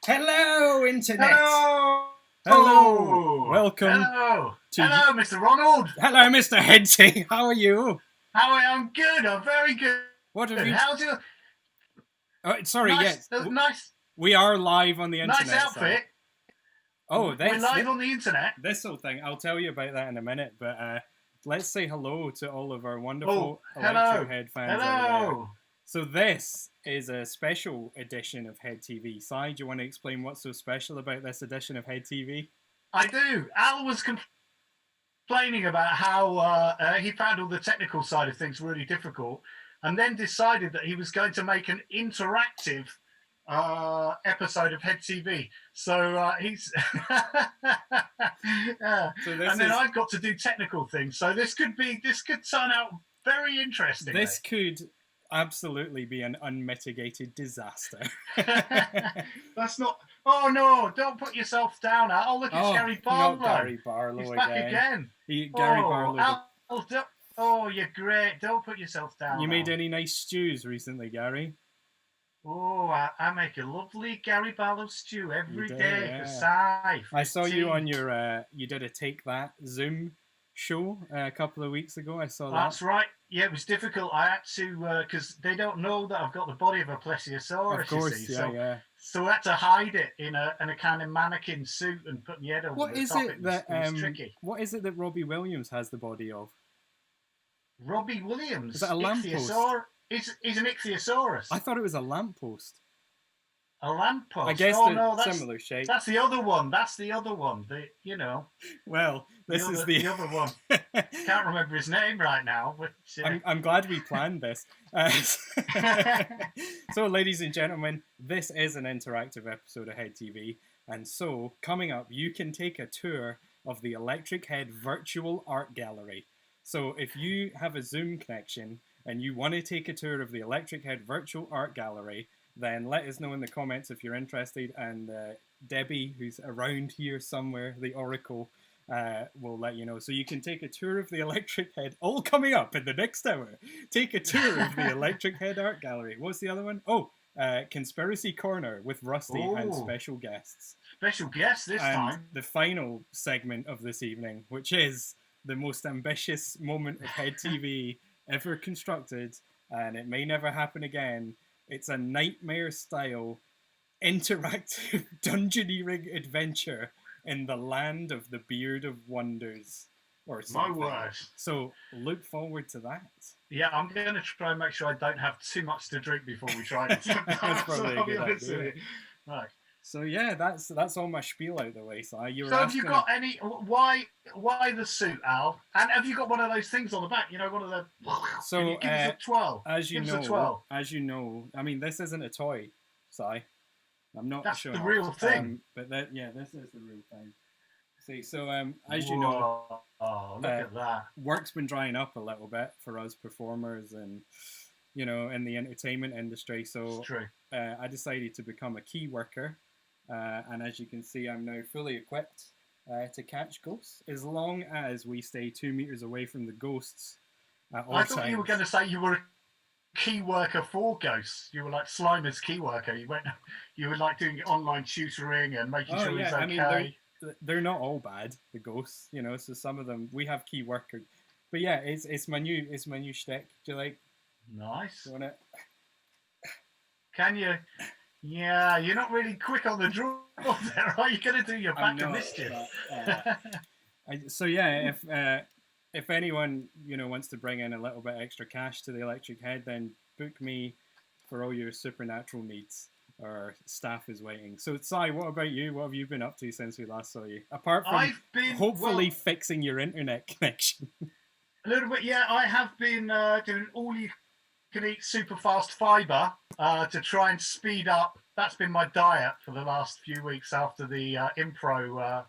Hello, Internet. Hello. Hello. Welcome Hello. to. Hello, Mr. Ronald. Hello, Mr. HEnty. How are you? How are you? I'm good. I'm very good. What have you? How's your Sorry, nice, yes. nice, We are live on the internet. nice outfit? Oh, We're live on the internet. This whole thing. I'll tell you about that in a minute. But let's say hello to all of our wonderful hello. Electric Head fans out there. Hello. So this is a special edition of Head TV. Si, do you want to explain what's so special about this edition of Head TV? I do. Al was complaining about how he found all the technical side of things really difficult, and then decided that he was going to make an interactive episode of Head TV. So he's and then I've got to do technical things. So this could turn out very interesting. This could absolutely be an unmitigated disaster. That's not. Oh no! Don't put yourself down. Oh, look, it's Gary Barlow. Not Gary Barlow. He's back again. Gary Barlow. Oh, you're great. Don't put yourself down. You made any nice stews recently, Gary? Oh, I make a lovely Gary Barlow stew every day for Si. I saw you on your. You did a Take That Zoom show a couple of weeks ago. I saw that. That's right. Yeah, it was difficult. I had to because they don't know that I've got the body of a plesiosaurus. Of course, you see. So I had to hide it in a kind of mannequin suit and put my head over what the is top. It that was tricky. What is it that Robbie Williams has the body of? Robbie Williams. Is that a lamppost? He's an ichthyosaurus. I thought it was a lamppost. A lamppost. I guess that's similar shape. That's the other one. Well, this is the other one. Can't remember his name right now, but I'm glad we planned this. So, ladies and gentlemen, this is an interactive episode of Head TV, and so coming up, you can take a tour of the Electric Head Virtual Art Gallery. So, if you have a Zoom connection and you want to take a tour of the Electric Head Virtual Art Gallery, then let us know in the comments if you're interested, and Debbie, who's around here somewhere, the Oracle, will let you know. So you can take a tour of the Electric Head, all coming up in the next hour. Take a tour of the Electric Head Art Gallery. What's the other one? Oh, Conspiracy Corner with Rusty and special guests. Special guests this time. The final segment of this evening, which is the most ambitious moment of Head TV ever constructed, and it may never happen again. It's a nightmare-style, interactive, dungeoneering adventure in the land of the Beard of Wonders, or something. My word! So look forward to that. Yeah, I'm going to try and make sure I don't have too much to drink before we try it. That's probably a good idea. Right. So yeah, that's all my spiel out the way. So have you got any? Why the suit, Al? And have you got one of those things on the back? You know, one of the. So give us a 12. As you know, I mean, this isn't a toy, Si. I'm not That's sure. That's the real thing. But this is the real thing. See, so as you know, look at that. Work's been drying up a little bit for us performers, and in the entertainment industry. So I decided to become a key worker. And as you can see, I'm now fully equipped to catch ghosts, as long as we stay 2 meters away from the ghosts at all times. I thought you were going to say you were a key worker for ghosts. You were like Slimer's key worker. You were like doing online tutoring and making sure he's okay. I mean, they're not all bad, the ghosts, so some of them, we have key workers. But yeah, it's my new shtick. Do you like? Nice. You want it? Can you? Yeah, you're not really quick on the draw there, are you? Going to do your back of mischief. So yeah, if anyone wants to bring in a little bit extra cash to the Electric Head, then book me for all your supernatural needs. Our staff is waiting. So Si, what about you? What have you been up to since we last saw you? Apart from hopefully fixing your internet connection. A little bit, yeah. I have been doing all you can eat super fast fibre to try and speed up. That's been my diet for the last few weeks after the Impro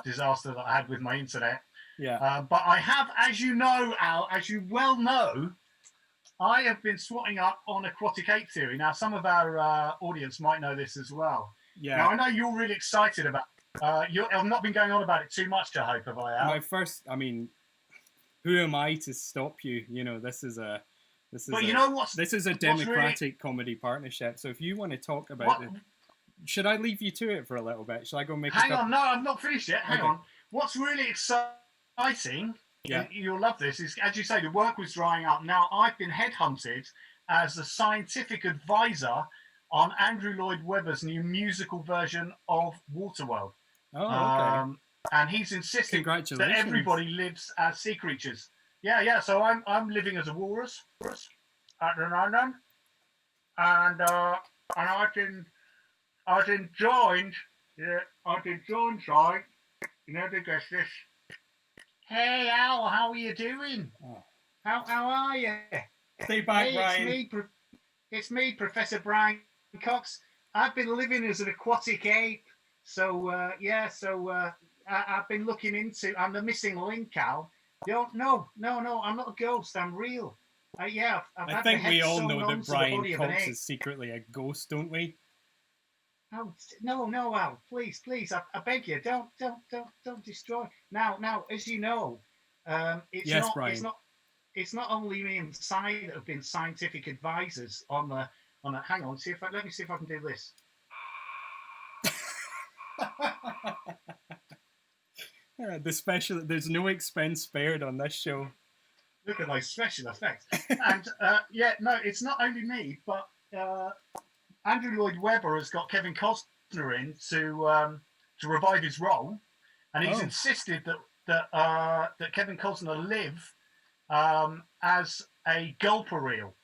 disaster that I had with my internet. Yeah. But I have, as you know, Al, as you well know, I have been swatting up on aquatic ape theory. Now, some of our audience might know this as well. Yeah. Now, I know you're really excited about I've not been going on about it too much, I hope, have I, Al? Who am I to stop you? This is a This is a democratic comedy partnership. So if you want to talk about should I leave you to it for a little bit? Shall I go make a Hang cup? on, no, I'm not finished yet. Hang Okay. on. What's really exciting, Yeah. you'll love this, is as you say, the work was drying up. Now I've been headhunted as the scientific advisor on Andrew Lloyd Webber's new musical version of Waterworld. Oh, okay. And he's insisted that Congratulations. everybody lives as sea creatures. Yeah. So I'm living as a walrus at the moment, and I've been joined. Yeah, I've been joined by. You know, to guess this. Hey, Al, how are you doing? Oh. How are you? Stay back, Hey, Brian. it's me, Professor Brian Cox. I've been living as an aquatic ape. So, I've been looking into. I'm the missing link, Al. No, I'm not a ghost. I'm real. I've I had think my we head all sewn know that onto the Brian body of an Cox ape. is secretly a ghost, don't we? Oh, no, Al, please, I beg you, don't destroy. Now, as you know, Yes, Brian. it's not only me and Si that have been scientific advisors on the. Hang on, let me see if I can do this. There's no expense spared on this show. Look at those special effects. And no, it's not only me, but Andrew Lloyd Webber has got Kevin Costner in to revive his role, and he's insisted that Kevin Costner live as a gulper eel.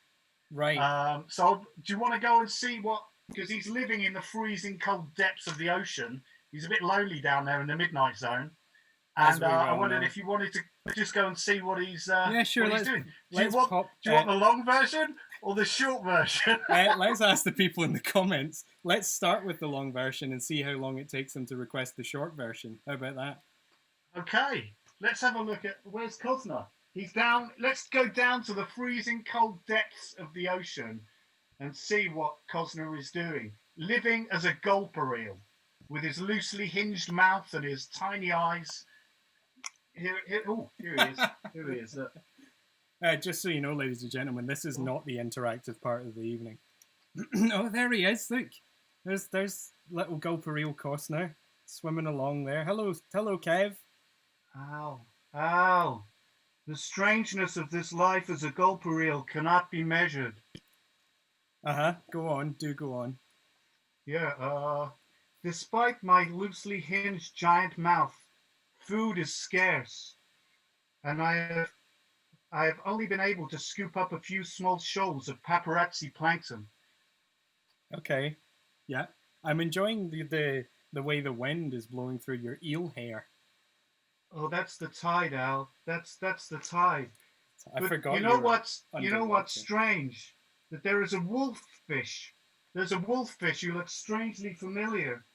Right. So do you want to go and see what? Because he's living in the freezing cold depths of the ocean. He's a bit lonely down there in the midnight zone. And I wondered if you wanted to just go and see what he's sure. what he's doing. Do you Do want the long version or the short version? Let's ask the people in the comments. Let's start with the long version and see how long it takes them to request the short version. How about that? Okay, let's have a look at where's Cosner. He's down. Let's go down to the freezing cold depths of the ocean and see what Cosner is doing. Living as a gulper eel with his loosely hinged mouth and his tiny eyes. Here he is. Here he is. Look. Just so you know, ladies and gentlemen, this is not the interactive part of the evening. Oh, there he is. Look, there's little gulper eel Costner swimming along there. Hello, Kev. Ow. The strangeness of this life as a gulper eel cannot be measured. Go on. Do go on. Yeah, despite my loosely hinged giant mouth, food is scarce, and I have only been able to scoop up a few small shoals of paparazzi plankton. Okay, yeah, I'm enjoying the way the wind is blowing through your eel hair. Oh, that's the tide, Al. That's the tide. I forgot. You know what's strange? That there is a wolffish. There's a wolffish who looks strangely familiar.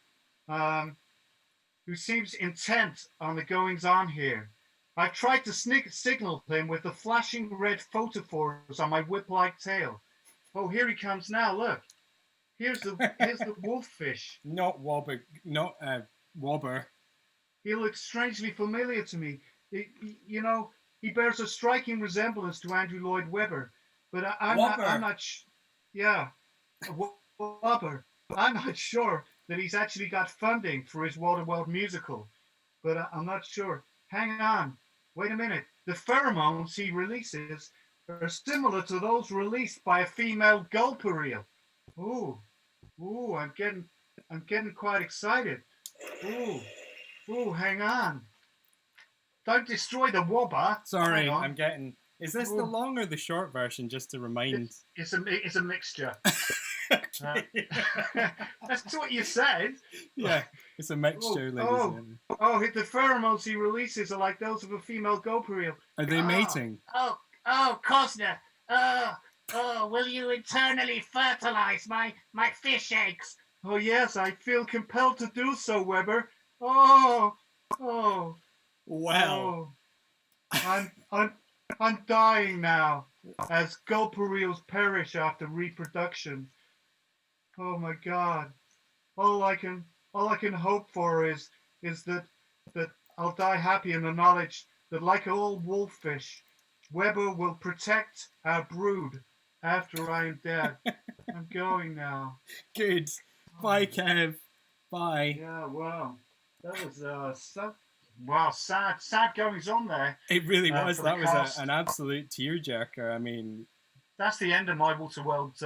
Who seems intent on the goings-on here. I've tried to signal him with the flashing red photophores on my whip-like tail. Oh, here he comes now, look. Here's the wolffish. Not Wobber. He looks strangely familiar to me. He bears a striking resemblance to Andrew Lloyd Webber. But I'm not Wobber. I'm not sure that he's actually got funding for his Waterworld musical. But I'm not sure. Hang on. Wait a minute. The pheromones he releases are similar to those released by a female gulper eel. Ooh, I'm getting quite excited. Ooh, hang on. Don't destroy the wobber. Sorry, I'm getting... Is this the long or the short version, just to remind... It's a mixture. That's what you said. Yeah, it's a mixture, ladies and gentlemen. The pheromones he releases are like those of a female gulper eel. Are they mating? Costner. Will you internally fertilize my fish eggs? Oh, yes, I feel compelled to do so, Webber. Wow. I'm dying now as gulper eels perish after reproduction. Oh my God! All I can hope for is that I'll die happy in the knowledge that, like all wolffish, Webber will protect our brood after I am dead. I'm going now. Good. Bye, Kev. Bye. Yeah, well, that was sad goings on there. It really was. For the That was cast. an absolute tearjerker. I mean, That's the end of my Waterworld.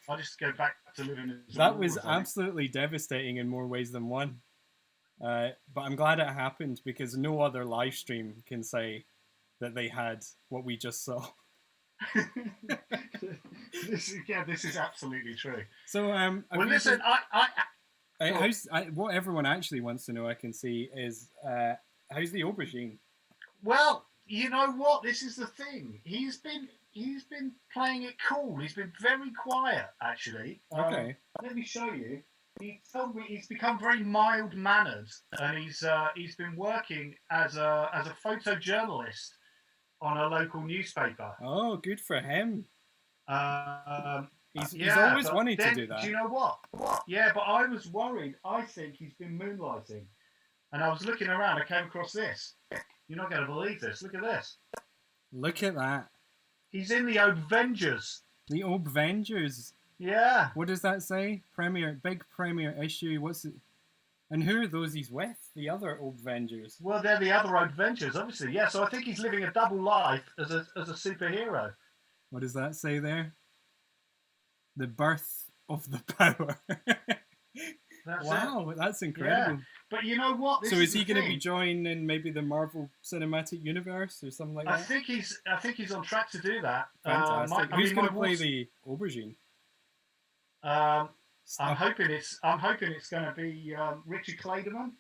I just go back to living as that was absolutely devastating in more ways than one. But I'm glad it happened because no other live stream can say that they had what we just saw. This is absolutely true. So, well, listen, what everyone actually wants to know, I can see, is how's the aubergine? Well, you know what? This is the thing. He's been playing it cool. He's been very quiet, actually. Okay. Let me show you. He told me he's become very mild mannered, and he's been working as a photojournalist on a local newspaper. Oh, good for him. He's Yeah, always wanted to do that. Do you know what? Yeah, but I was worried. I think he's been moonlighting. And I was looking around. I came across this. You're not going to believe this. Look at this. Look at that. He's in the Avengers. The Avengers. Yeah. What does that say? Big premiere issue. What's it? And who are those he's with? The other Avengers. Well, they're the other Avengers, obviously. Yeah, so I think he's living a double life as a superhero. What does that say there? The birth of the power. Wow, that's incredible. Yeah. But you know what? So is he going to be joining maybe the Marvel Cinematic Universe or something like that? I think he's on track to do that. Fantastic. Who's going to play the aubergine? I'm hoping it's going to be Richard Clayderman.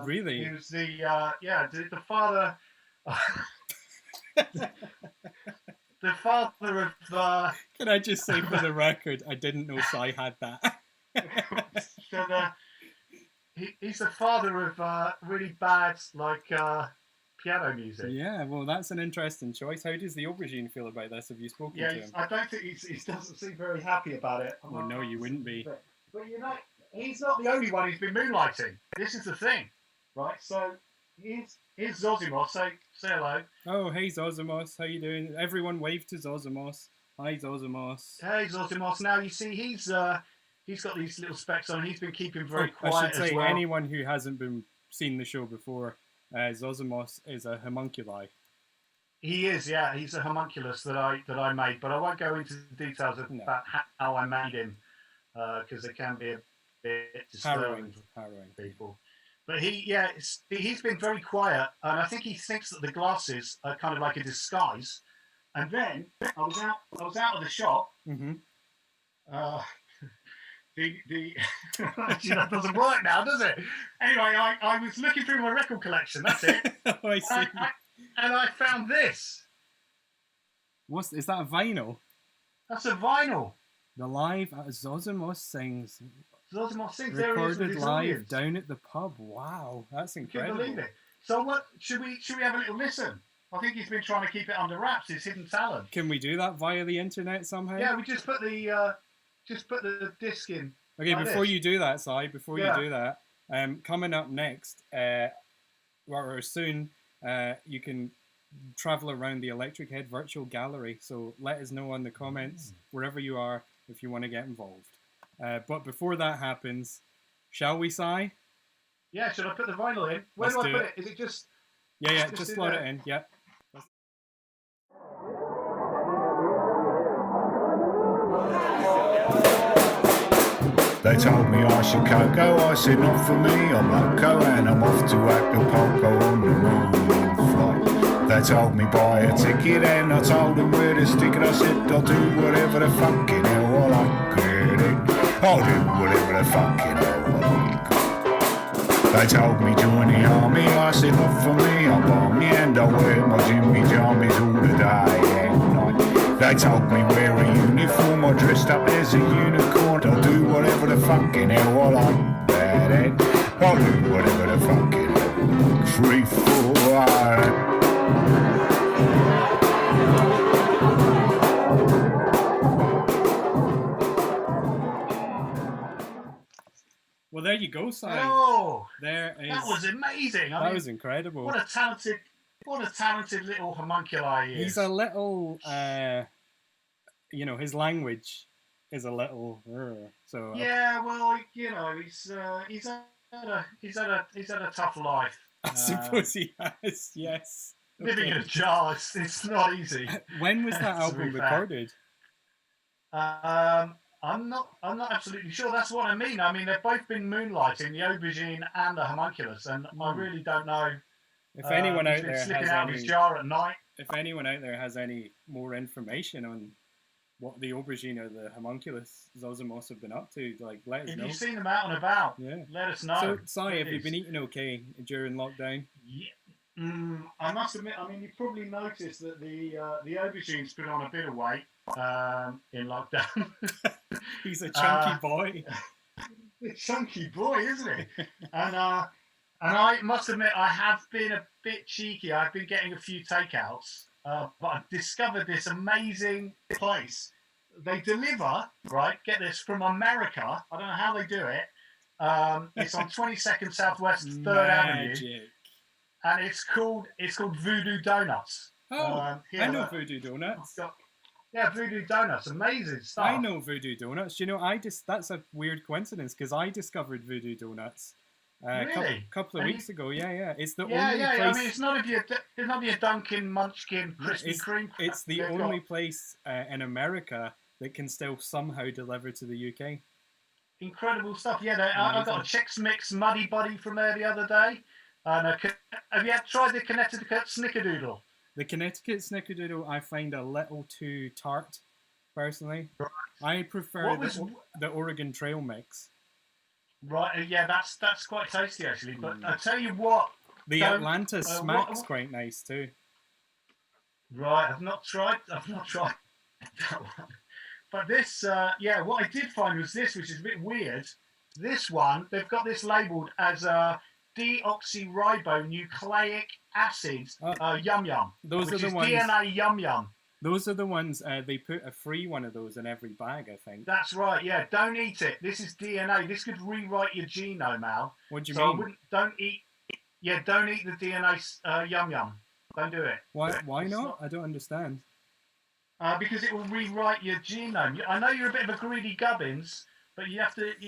Really? Who's the father. The father of. Can I just say for the record, I didn't know Cy had that. He's the father of really bad piano music. Yeah, well, that's an interesting choice. How does the aubergine feel about this? Have you spoken to him? I don't think he doesn't seem very happy about it. Well, no, you wouldn't be. But you know, he's not the only one who's been moonlighting. This is the thing, right? So here's Zosimos. Say hello. Oh, hey Zosimos, how you doing? Everyone wave to Zosimos. Hi Zosimos. Hey Zosimos. Now you see he's got these little specs on. He's been keeping very quiet. I should say as well. Anyone who hasn't seen the show before, Zosimos is a homunculi. He is, yeah. He's a homunculus that I made, but I won't go into the details about how I made him because it can be a bit disturbing for people. But he's been very quiet, and I think he thinks that the glasses are kind of like a disguise. And then I was out of the shop. Mm-hmm. That doesn't work now, does it? Anyway, I was looking through my record collection. That's it. Oh, I see. And I found this. Is that a vinyl? That's a vinyl. The live Zosimos sings. Zosimos sings. Recorded live down at the pub. Wow, that's incredible. Can't believe it. So what? Should we have a little listen? I think he's been trying to keep it under wraps. His hidden talent. Can we do that via the internet somehow? Yeah, we just put the disc in. Okay, like before this. you do that, Si, you do that, coming up next, or soon, you can travel around the Electric Head Virtual Gallery. So let us know in the comments, wherever you are, if you want to get involved. But before that happens, shall we, Si? Yeah, should I put the vinyl in? Where do I put it? Is it just... Yeah, just slot it in, yeah. They told me I should cocoa, I said not for me, I'm loco and I'm off to Acapulco on the moon flight. They told me buy a ticket and I told them where to stick it. I said I'll do whatever the fucking hell I get it. I'll do whatever the fucking hell I like. They told me join the army, I said not for me, I'm balmy and I wear my Jimmy jammies all the day and night. They told me wear a uniform, I dressed up as a unicorn. I'll do whatever the fucking hell I like, that and I'll do whatever the fucking hell. 3, 4, Well, there you go, Si. Oh, there is. That was amazing. That was incredible. What a talented little homunculi he is. He's a little, his language is a little. So Yeah, well, you know, he's had a tough life. I suppose he has. Yes. Living in Okay. a jar, it's not easy. When was that To be album fair. recorded? I'm not absolutely sure. That's what I mean. I mean, they've both been moonlighting, the aubergine and the homunculus, and I really don't know. If anyone He's out been there slipping has out of his any, jar at night. if anyone out there has any more information on what the aubergine or the homunculus Zosimos have been up to, like, let us If know. you've seen them out and about, Yeah. let us know. So, Si, have you please. been eating okay during lockdown? Yeah. I must admit, I mean, you've probably noticed that the aubergine's put on a bit of weight in lockdown. He's a chunky boy. A chunky boy, isn't he? And I must admit, I have been a bit cheeky. I've been getting a few takeouts, but I've discovered this amazing place. They deliver, right? Get this, from America. I don't know how they do it. It's on 22nd Southwest 3rd Avenue, Magic. and it's called Voodoo Donuts. Oh, here, I know look. Voodoo Donuts. Yeah, Voodoo Donuts, amazing stuff. I know Voodoo Donuts. You know, that's a weird coincidence because I discovered Voodoo Donuts a Really? couple of And weeks ago. Yeah. It's the Yeah, only yeah. place. I mean, it's not your Dunkin' Munchkin Krispy Kreme. It's the They've only got place in America that can still somehow deliver to the UK. incredible stuff. Yeah, I got a Chex Mix Muddy Buddy from there the other day. And have you tried the Connecticut Snickerdoodle? The Connecticut Snickerdoodle I find a little too tart, personally. Right. I prefer What was- the Oregon Trail mix. Right, yeah, that's quite tasty actually. But I tell you what, The Don't- Atlanta Smack's quite nice too. right, I've not tried that one. But this, yeah, what I did find was this, which is a bit weird. This one, they've got this labelled as deoxyribonucleic acid yum yum. Those which are the is ones. DNA yum yum. Those are the ones they put a free one of those in every bag, I think. That's right. Yeah, don't eat it. This is DNA. This could rewrite your genome, Al. What do you So I mean? wouldn't. Don't eat. Yeah, don't eat the DNA yum yum. Don't do it. Why It's not? I don't understand. Because it will rewrite your genome. I know you're a bit of a greedy gubbins, but you're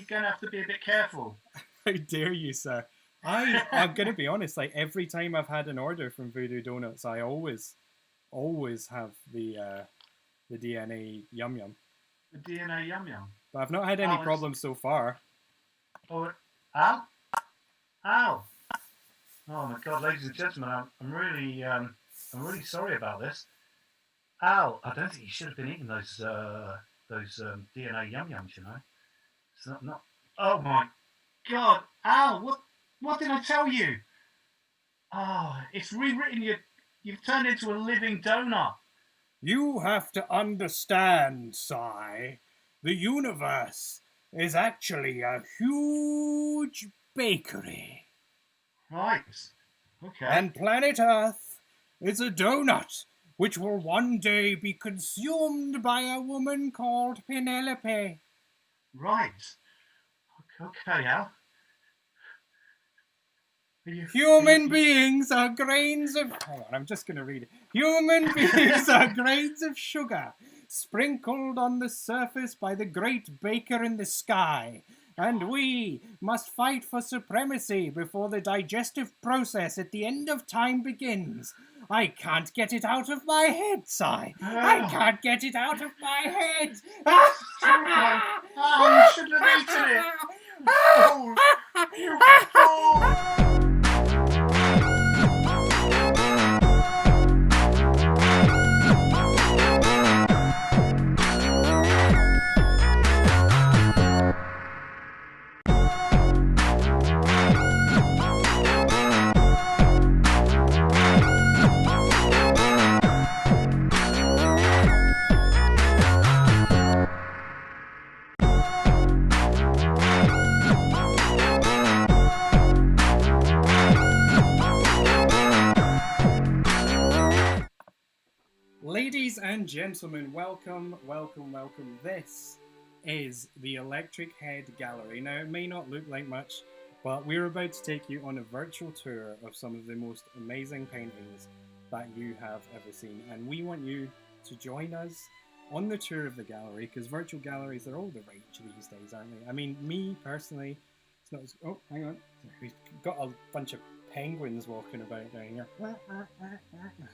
gonna have to be a bit careful. How dare you, sir? I'm gonna be honest. Like every time I've had an order from Voodoo Donuts, I always have the DNA yum yum. The DNA yum yum. But I've not had any problems so far. Oh, Al? Al? Oh my God, ladies and gentlemen, I'm really sorry about this. Al, I don't think you should have been eating those DNA yum yums. You know, it's not. Oh my God, Al, what did I tell you? Oh, it's rewritten you. You've turned into a living donut. You have to understand, Si. The universe is actually a huge bakery. Right. Okay. And planet Earth is a donut which will one day be consumed by a woman called Penelope. Right. Okay, Al. Human beings are grains of... Hang on, I'm just going to read it. Human beings are grains of sugar, sprinkled on the surface by the great baker in the sky. And we must fight for supremacy before the digestive process at the end of time begins. I can't get it out of my head, Si. I can't get it out of my head. Oh, you shouldn't have eaten it. Oh, you fool. Ladies and gentlemen, welcome. This is the Electric Head Gallery. Now, it may not look like much, but we're about to take you on a virtual tour of some of the most amazing paintings that you have ever seen. And we want you to join us on the tour of the gallery, because virtual galleries are all the rage these days, aren't they? I mean, me personally, it's not as... Oh, hang on. We've got a bunch of penguins walking about down here.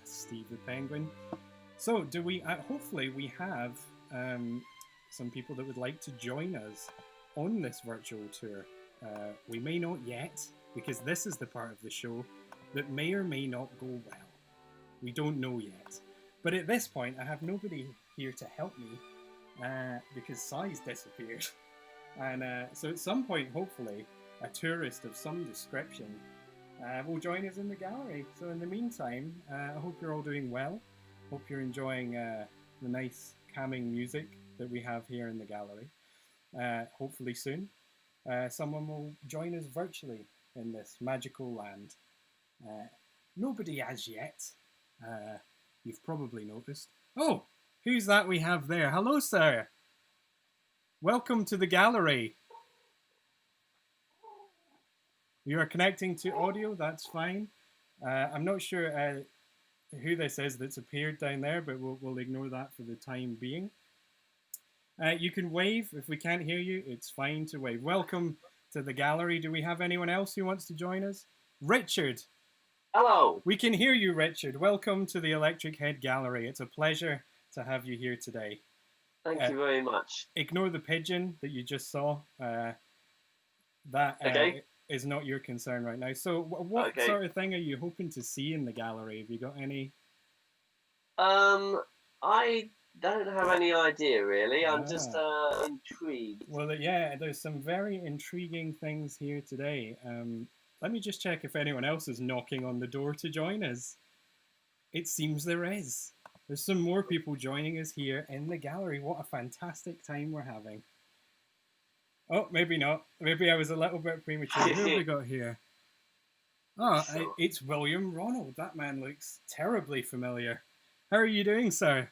Steve the penguin. So, do we... hopefully we have some people that would like to join us on this virtual tour. We may not yet, because this is the part of the show that may or may not go well. We don't know yet. But at this point, I have nobody here to help me because Cy's disappeared. And so at some point, hopefully, a tourist of some description will join us in the gallery. So in the meantime, I hope you're all doing well. Hope you're enjoying the nice calming music that we have here in the gallery. Hopefully soon, someone will join us virtually in this magical land. Nobody as yet. You've probably noticed. Oh, who's that we have there? Hello, sir. Welcome to the gallery. You are connecting to audio, that's fine. I'm not sure who this is that's appeared down there, but we'll ignore that for the time being. You can wave. If we can't hear you, it's fine to wave. Welcome to the gallery. Do we have anyone else who wants to join us? Richard. Hello. We can hear you, Richard. Welcome to the Electric Head Gallery. It's a pleasure to have you here today. Thank you very much. Ignore the pigeon that you just saw. That is not your concern right now. So what sort of thing are you hoping to see in the gallery? Have you got any? I don't have any idea, really. I'm just intrigued. Well, there's some very intriguing things here today. Let me just check if anyone else is knocking on the door to join us. It seems there is. There's some more people joining us here in the gallery. What a fantastic time we're having. Oh, maybe not. Maybe I was a little bit premature. Who have we got here? Oh, it's William Ronald. That man looks terribly familiar. How are you doing, sir?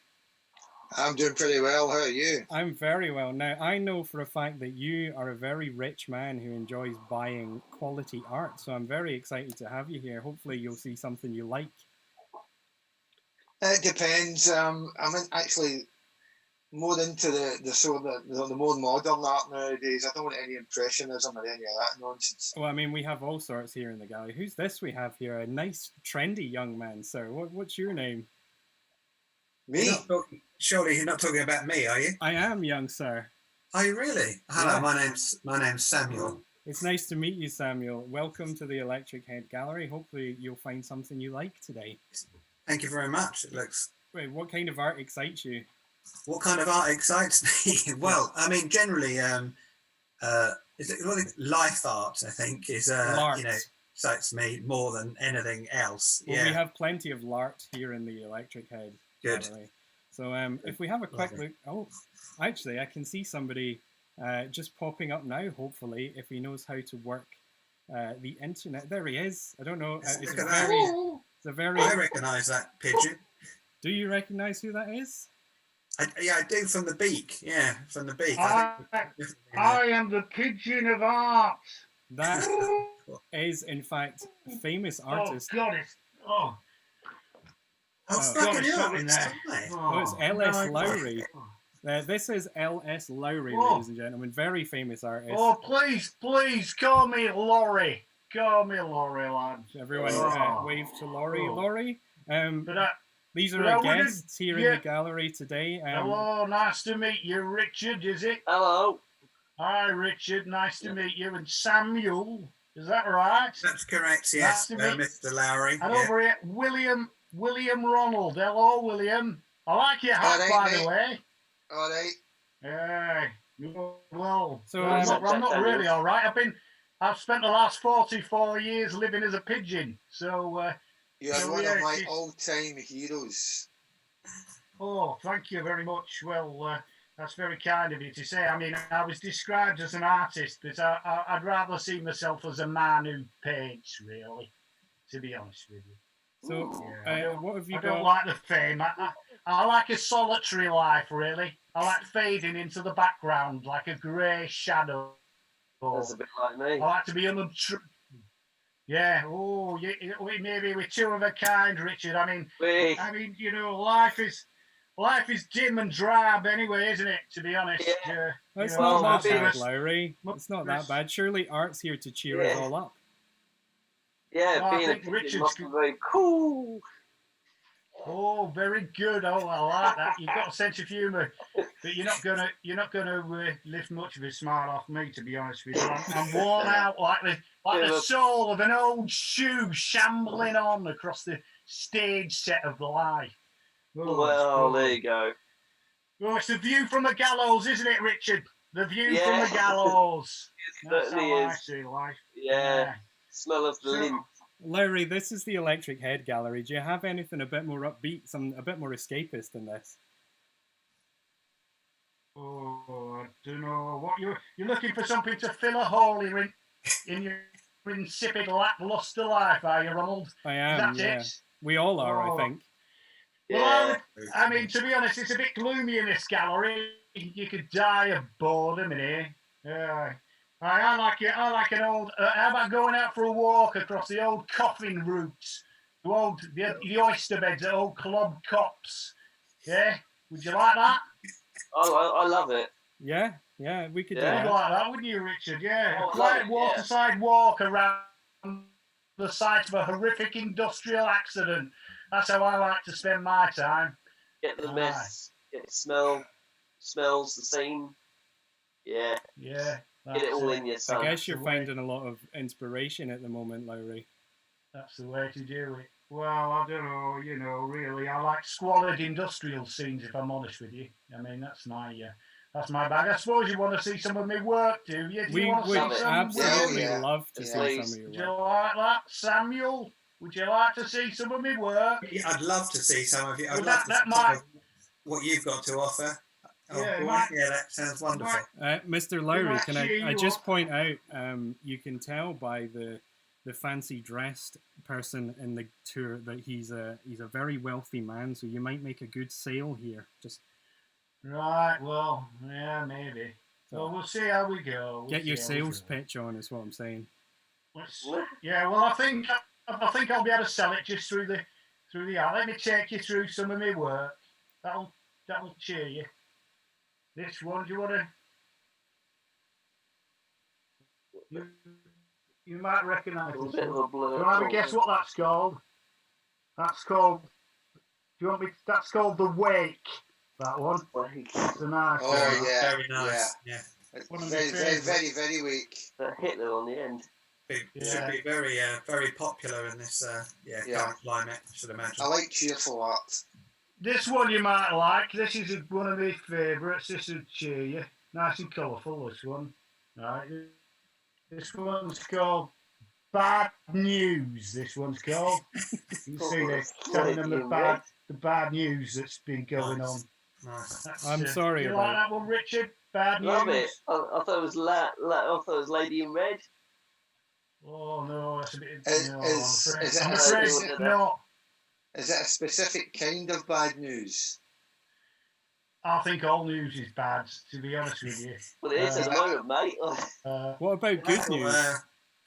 I'm doing pretty well. How are you? I'm very well. Now, I know for a fact that you are a very rich man who enjoys buying quality art, so I'm very excited to have you here. Hopefully you'll see something you like. It depends. I'm actually more into the more modern art nowadays. I don't want any impressionism or any of that nonsense. Well, I mean, we have all sorts here in the gallery. Who's this we have here? A nice, trendy young man, sir. What's your name? Me? Surely you're not talking about me, are you? I am, young sir. Are you really? Hello, Yeah. my name's Samuel. It's nice to meet you, Samuel. Welcome to the Electric Head Gallery. Hopefully you'll find something you like today. Thank you very much. It looks... Wait, what kind of art excites you? What kind of art excites me? Well, I mean, generally, life art, I think, is, excites me more than anything else. Well, we have plenty of Lart here in the Electric Head Gallery. So if we have a quick look... Oh, actually, I can see somebody just popping up now, hopefully, if he knows how to work the internet. There he is. I don't know. It's a very... I recognise that pigeon. Do you recognise who that is? I do, from the beak. Yeah, from the beak. I am the pigeon of art. That is, in fact, famous artist. Oh, God, it's... Oh. Fucking hell, it's it's L.S. Lowry. This is L.S. Lowry, ladies and gentlemen. Very famous artist. Oh, please, call me Laurie. Call me Laurie, lad. Everyone wave to Laurie. Laurie, these are our guests here in the gallery today. Hello, nice to meet you, Richard, is it? Hello. Hi, Richard, nice to meet you. And Samuel, is that right? That's correct, yes, Mr. Lowry. And over here, William Ronald. Hello, William. I like your hat, by the way. All right. Yeah. Well, so I'm not really all right. I've spent the last 44 years living as a pigeon. So you're one of my all-time heroes. Oh, thank you very much. Well, that's very kind of you to say. I mean, I was described as an artist, but I'd rather see myself as a man who paints, really, to be honest with you. So, what have you got? I don't like the fame. I like a solitary life, really. I like fading into the background like a grey shadow. That's a bit like me. I like to be unobtrusive. Yeah. Oh, maybe we're two of a kind, Richard. I mean, life is life is dim and drab anyway, isn't it? To be honest. Yeah. It's You know, not that most of bad, us- Lowry. It's not that bad. Surely art's here to cheer us Yeah. all up. Yeah, Oh, I being a think pigeon Richard's must be good. very cool. Oh, very good. Oh, I like that. You've got a sense of humour, but you're not gonna lift much of a smile off me, to be honest with you. I'm worn out like the soul of an old shoe shambling on across the stage set of life. Oh, Well, there you go. Oh, it's the view from the gallows, isn't it, Richard? The view Yeah. from the gallows. It That's certainly how I is. see life. Yeah. Smell of the So- lint. Lowry, this is the Electric Head Gallery. Do you have anything a bit more upbeat, a bit more escapist than this? Oh, I don't know what you're looking for something to fill a hole in your insipid lackluster life, are you, Ronald? I am, Is that yeah. it? We all are, Oh. I think. Well, Yeah. I mean, to be honest, it's a bit gloomy in this gallery. You could die of boredom in here. Yeah. I like it. I like an old. How about going out for a walk across the old coffin routes, the oyster beds at old Club Cops? Yeah, would you like that? I love it. Yeah, we could do Yeah. You'd that. like that, wouldn't you, Richard? Yeah, Oh, a I quiet love it, waterside walk around the site of a horrific industrial accident. That's how I like to spend my time. Get the mess. Get the smell. Smells the same. Yeah. Yeah, Get it all in your I son. guess you're the way. finding a lot of inspiration at the moment, Lowry. That's the way to do it. Well, I don't know, really. I like squalid industrial scenes, if I'm honest with you. I mean, that's my bag. I suppose you want to see some of my work, do you? Do We you want to would see some absolutely Yeah. love to Yeah. see some of Would your you work. like that, Samuel? Would you like to see some of my work? I'd love to see some of you. I'd Well, love to that see might- some of what you've got to offer. Oh, Yeah, it boy. might- Yeah, that sounds wonderful. Mr. Lowry, might can cheer I you just up. point out, you can tell by the fancy dressed person in the tour that he's a very wealthy man, so you might make a good sale here. Just Right, well, yeah, maybe. Well, we'll see how we go. We'll get your see how we sales go. pitch on, is what I'm saying. Yeah, well, I think I'll be able to sell it just through the art. Let me take you through some of my work. That'll cheer you. This one, do you want to? You might recognise A this bit of one. a blur. Do you want to have a guess what that's called? That's called. Do you want me? That's called The Wake. That one. It's a nice. Oh, one. yeah. Very nice. Yeah. It's One of my very, very, favourites. very, very weak. That Hitler on the end. It Yeah. should be very, very popular in this, Yeah. current climate. I should imagine. I like cheerful art. This one you might like. This is one of my favourites. This would cheer you. Nice and colourful, this one. Right. This one's called Bad News. This one's called. You can see they're telling them the bad news that's been going on. Nice. That's, I'm sorry You about like that one, Richard? Bad Love News. it. I thought it was I thought it was Lady in Red. Oh no, that's a bit. Is- No, is- I'm afraid, is it I'm a afraid specific- not. Is it a specific kind of bad news? I think all news is bad. To be honest with you. Well, it is at the moment, mate. What about good news? I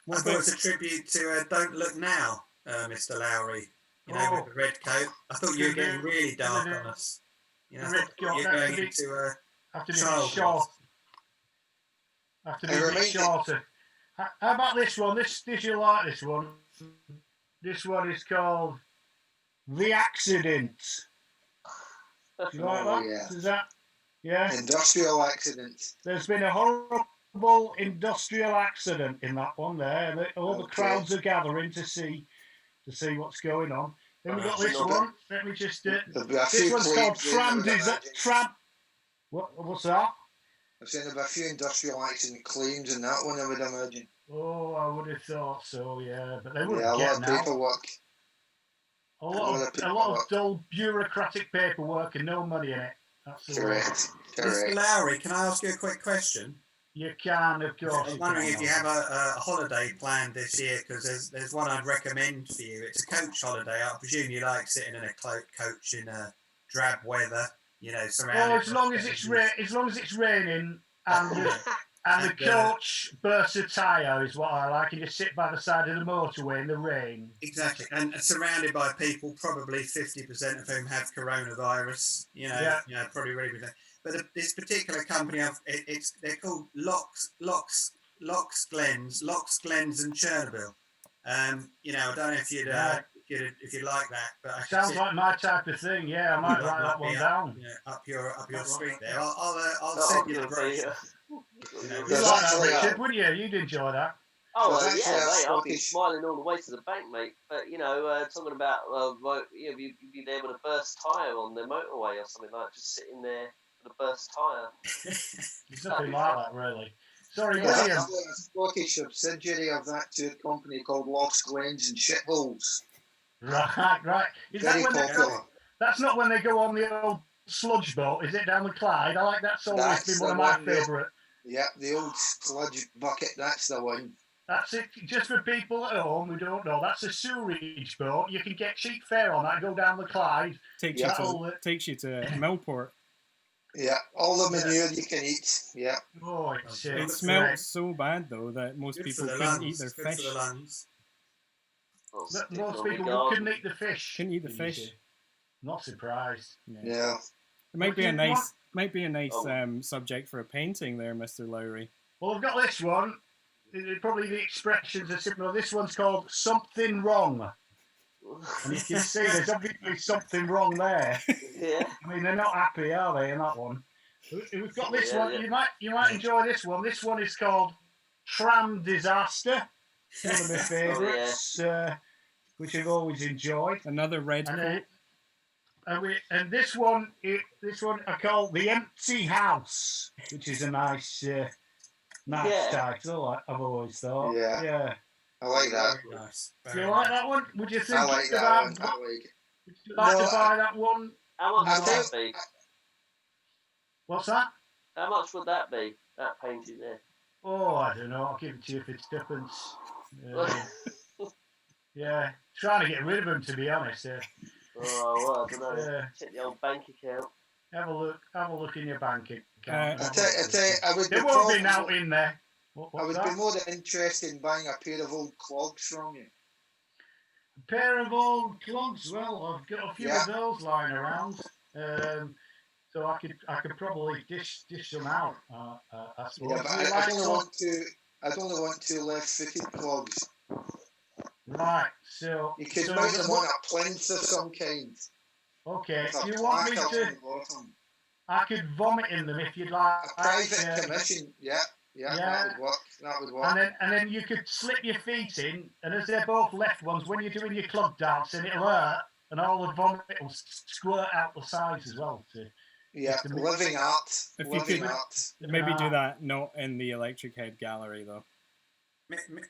What thought it about was a tribute to Don't Look Now, Mr. Lowry. You know, with the red coat. I thought you were getting really dark on us. You know, I Red thought coat, you're that's going a bit- into Have to be child short. loss. Have to be It a bit reminds me- shorter. How about this one? This you like this one? This one is called The Accident. Do you like Oh, that? yeah. Is that? Yeah. Industrial accident. There's been a horrible industrial accident in that one there, and all the Okay. crowds are gathering to see what's going on. Then we've got this Another- one. Let me just. There'll be a This few one's called claims there, I Tram would imagine. Tram. What's that? I've seen about a few industrial accident claims in that one, I would imagine. Oh, I would have thought so. Yeah, but they Yeah, wouldn't a lot get of now. paperwork. A lot of dull bureaucratic paperwork and no money in it. That's the way. Correct. Mr. Correct. Lowry, can I ask you a quick question? You can, of I course. was you wondering can. if you have a holiday planned this year, because there's one I'd recommend for you. It's a coach holiday. I presume you like sitting in a coach in drab weather, you know, surrounded. Oh, as long as it's raining and And the coach bursts a tyre is what I like. You just sit by the side of the motorway in the rain. Exactly, and surrounded by people, probably 50% of whom have coronavirus. Probably really. But this particular company, they're called Locks, Glens, and Chernobyl. I don't know if you'd if you like that, but sounds like my type of thing. Yeah, I might write that one down. Up your street there. I'll send you the brochure. You'd like that, Richard, wouldn't you? You'd enjoy that. Oh, yeah, mate. I'll be smiling all the way to the bank, mate. But, talking about, you'd be there with a burst tyre on the motorway or something like that, just sitting there with a burst tyre. There's nothing like that, really. Sorry, There's William. actually a Scottish subsidiary of that tour company called Locks, Glens and Shitholes. Right. Is Very that when popular. that's not when they go on the old sludge boat, is it, down the Clyde? I like that's always That's been the one of my one, yeah. favourite. Yeah, the old sludge bucket, that's the one. That's it. Just for people at home who don't know, that's a sewerage boat. You can get cheap fare on that, go down the Clyde. Takes you to Millport. Yeah, all the manure you can eat. Yeah. Oh, it smells so bad though that most people couldn't eat their fish. Most people couldn't eat the fish. Couldn't eat the fish. Not surprised. Yeah. It might be a nice subject for a painting there, Mr. Lowry. Well, I've got this one. Probably the expressions are similar. This one's called Something Wrong. And you can see there's obviously something wrong there. Yeah. I mean, they're not happy, are they, in that one? We've got this one. Yeah. You might enjoy this one. This one is called Tram Disaster. One of my favourites, which I've always enjoyed. Another red coat. And this one I call The Empty House, which is a nice title, I've always thought. Yeah. I like that. Nice. Do you like that one? Would you think I like that about one. I like it. Would you like to buy that one? How much would that be? What's that? How much would that be, that painting there? Oh, I don't know. I'll give it to you if it's different. Yeah. Trying to get rid of them, to be honest. Oh, well, I don't know. Check the old bank account. Have a look in your bank account. I tell you, there won't be now in there. I would be more interested in buying a pair of old clogs from you. A pair of old clogs? Well, I've got a few of those lying around. So I could probably dish them out. I suppose. Yeah, but I don't want to left-footed clogs. Right. So you could mount them on a plinth of some kind. Okay. Do you want me to? I could vomit in them if you'd like. A private commission. Yeah. That would work. And then you could slip your feet in, and as they're both left ones, when you're doing your club dancing, it'll hurt, and all the vomit will squirt out the sides as well. Living art. If you could maybe do that, not in the Electric Head Gallery though.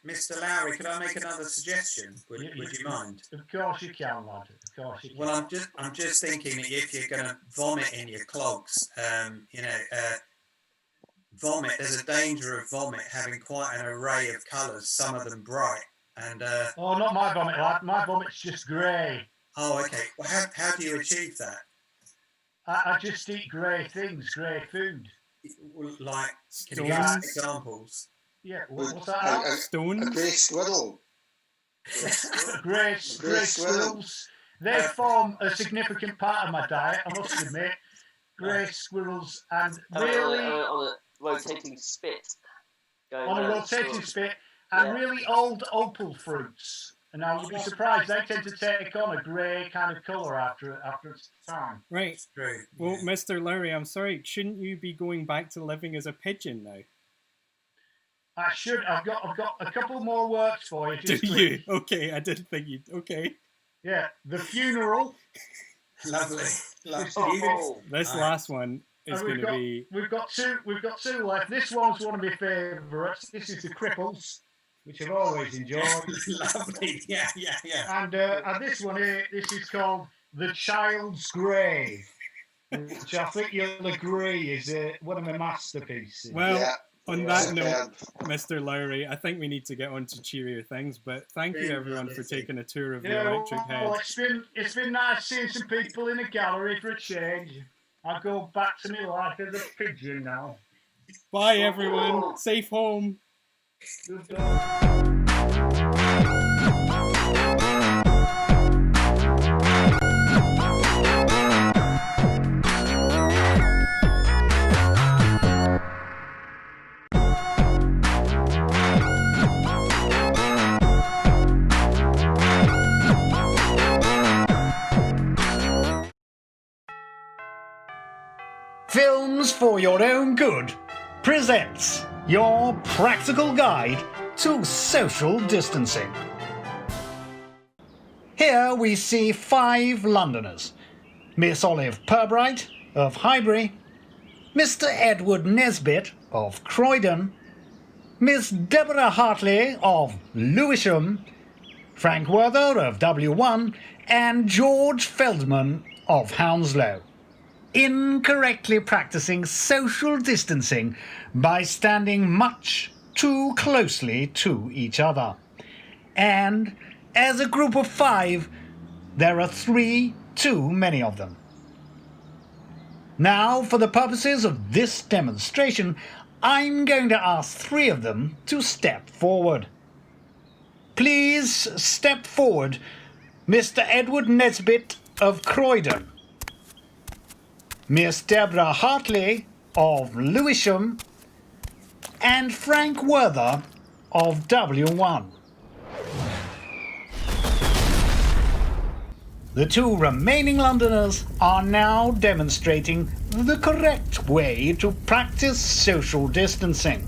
Mr. Lowry, could I make another suggestion? Would you mind? Of course you can, lad. Of course you can. Well, I'm just thinking that if you're going to vomit in your clogs, vomit. There's a danger of vomit having quite an array of colours. Some of them bright and. Oh, not my vomit, lad. My vomit's just grey. Oh, okay. Well, how do you achieve that? I just eat grey things, grey food. Like, can you give us examples? Yeah, what's that? Stones? A grey squirrel. grey squirrels. They form a significant part of my diet, I must admit. Grey squirrels and really... on a rotating spit. On a rotating spit. And really old opal fruits. And now you'd be surprised, they tend to take on a grey kind of colour after its time. Right. True. Well, Mr. Lowry, I'm sorry, shouldn't you be going back to living as a pigeon now? I should. I've got a couple more works for you. Do you? Okay, I didn't think you'd. Okay. Yeah, The Funeral. Lovely. This last one is going to be. We've got two left. This one's one of my favourites. This is The Cripples, which I've always enjoyed. Lovely. Yeah. And this one here, this is called The Child's Grave, which I think you'll agree is one of my masterpieces. Well. Yeah. On that note, Mr. Lowry, I think we need to get on to cheerier things, but thank you everyone for taking a tour of the Electric Head. Well, it's been nice seeing some people in the gallery for a change. I'll go back to my life as a pigeon now. Bye, everyone. Safe home. Good dog. Films for Your Own Good presents your practical guide to social distancing. Here we see 5 Londoners: Miss Olive Purbright of Highbury, Mr. Edward Nesbit of Croydon, Miss Deborah Hartley of Lewisham, Frank Werther of W1, and George Feldman of Hounslow, incorrectly practicing social distancing by standing much too closely to each other. And as a group of 5, there are 3 too many of them. Now, for the purposes of this demonstration, I'm going to ask 3 of them to step forward. Please step forward, Mr. Edward Nesbit of Croydon, Miss Deborah Hartley of Lewisham, and Frank Werther of W1. The 2 remaining Londoners are now demonstrating the correct way to practice social distancing.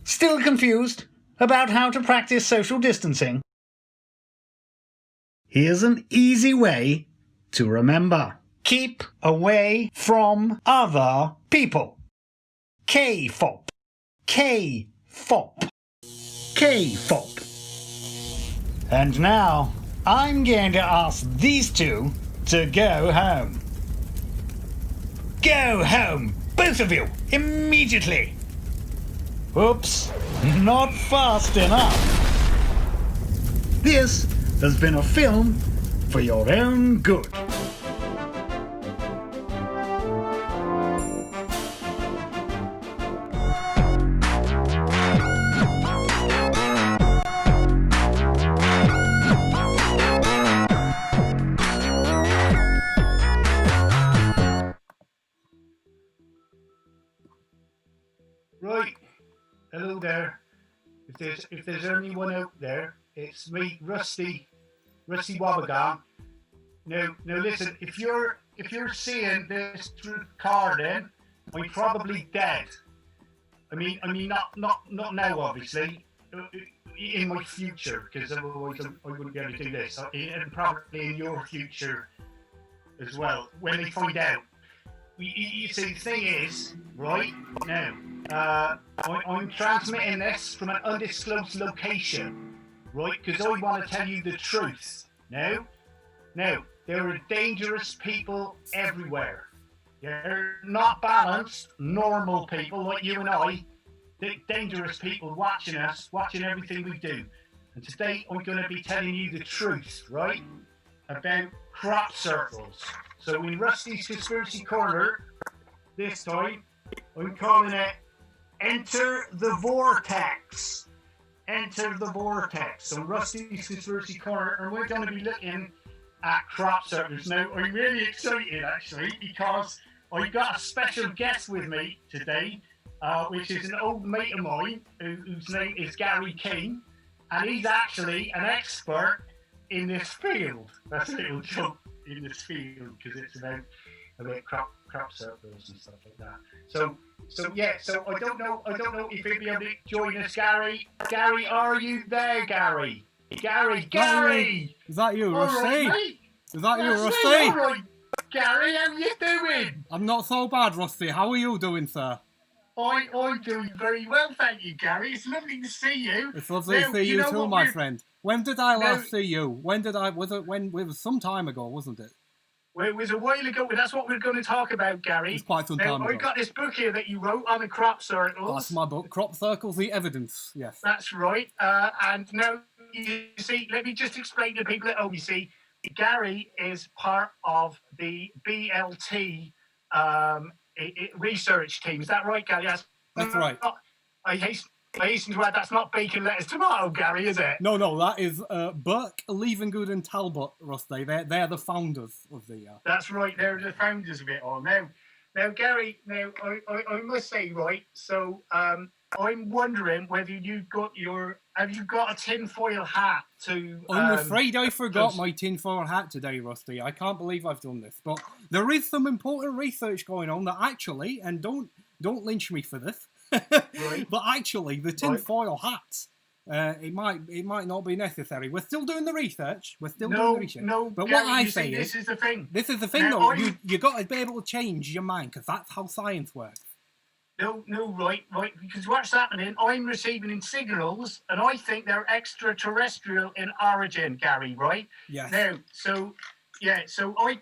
Still confused about how to practice social distancing? Here's an easy way to remember. Keep away from other people. K-FOP. K-FOP. K-FOP. And now, I'm going to ask these 2 to go home. Go home, both of you, immediately. Oops, not fast enough. This has been a film for your own good. Right. Hello there. If there's anyone out there, it's me, Rusty Wabbagan. Now listen, if you're seeing this recording, I'm probably dead. I mean not now, obviously. In my future, because otherwise I wouldn't be able to do this. And probably in your future as well, when they find out. You see, the thing is, right now, I'm transmitting this from an undisclosed location, right? Because I want to tell you the truth. Now, there are dangerous people everywhere. They're not balanced, normal people like you and I. They're dangerous people watching us, watching everything we do. And today I'm going to be telling you the truth, right? About crop circles. So in Rusty's Conspiracy Corner, this time, I'm calling it Enter the Vortex. Enter the Vortex. So Rusty's Conspiracy Corner, and we're going to be looking at crop circles. Now, I'm really excited, actually, because I've got a special guest with me today, which is an old mate of mine, whose name is Gary King, and he's actually an expert in this field. That's a little joke. In this field, because it's about crop circles and stuff like that. So I don't know if he'll be able to join us, Gary. Gary, are you there, Gary? Gary! Is that you, All Rusty? right, mate. Is that you, That's Rusty? me, all right. Gary, how you doing? I'm not so bad, Rusty. How are you doing, sir? I'm doing very well, thank you, Gary. It's lovely to see you. It's lovely to see you know too, what my we're- friend. When did I No. last see you? It was some time ago, wasn't it? Well, it was a while ago, but that's what we're going to talk about, Gary. It's quite some Now, time I've ago. got this book here that you wrote on the crop circles. That's my book, Crop Circles, The Evidence. Yes. That's right. And now, you see, let me just explain to people at home. You see, Gary is part of the BLT research team. Is that right, Gary? That's That's right. I hasten to add, that's not bacon, lettuce, tomato, Gary, is it? No, that is Burke, Leavengood and Talbot, Rusty. They're the founders of the... That's right, they're the founders of it all. Now, Gary, I must say, right, so I'm wondering whether have you got a tinfoil hat to... I'm afraid I forgot my tinfoil hat today, Rusty. I can't believe I've done this. But there is some important research going on that actually, and don't lynch me for this, right. But actually the tinfoil hats, it might not be necessary. We're still doing the research. But Gary, what I say this is the thing. This is the thing, now, though. You got to be able to change your mind, because that's how science works. No, right, because what's happening, I'm receiving signals, and I think they're extraterrestrial in origin, Gary, right? Yes. Now, so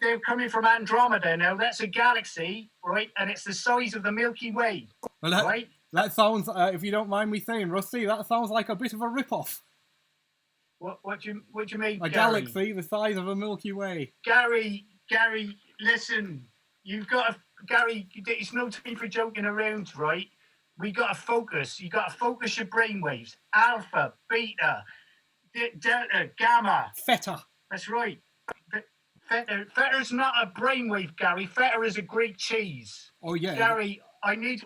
they're coming from Andromeda now. That's a galaxy, right? And it's the size of the Milky Way, well, right? That sounds, if you don't mind me saying, Rusty, that sounds like a bit of a rip-off. What do you mean, a Gary? Galaxy the size of a Milky Way. Gary, listen, you've got to... Gary, it's no time for joking around, right? We got to focus. You got to focus your brainwaves. Alpha, beta, delta, gamma. Theta. That's right. Theta's not a brainwave, Gary. Theta is a Greek cheese. Oh yeah. Gary,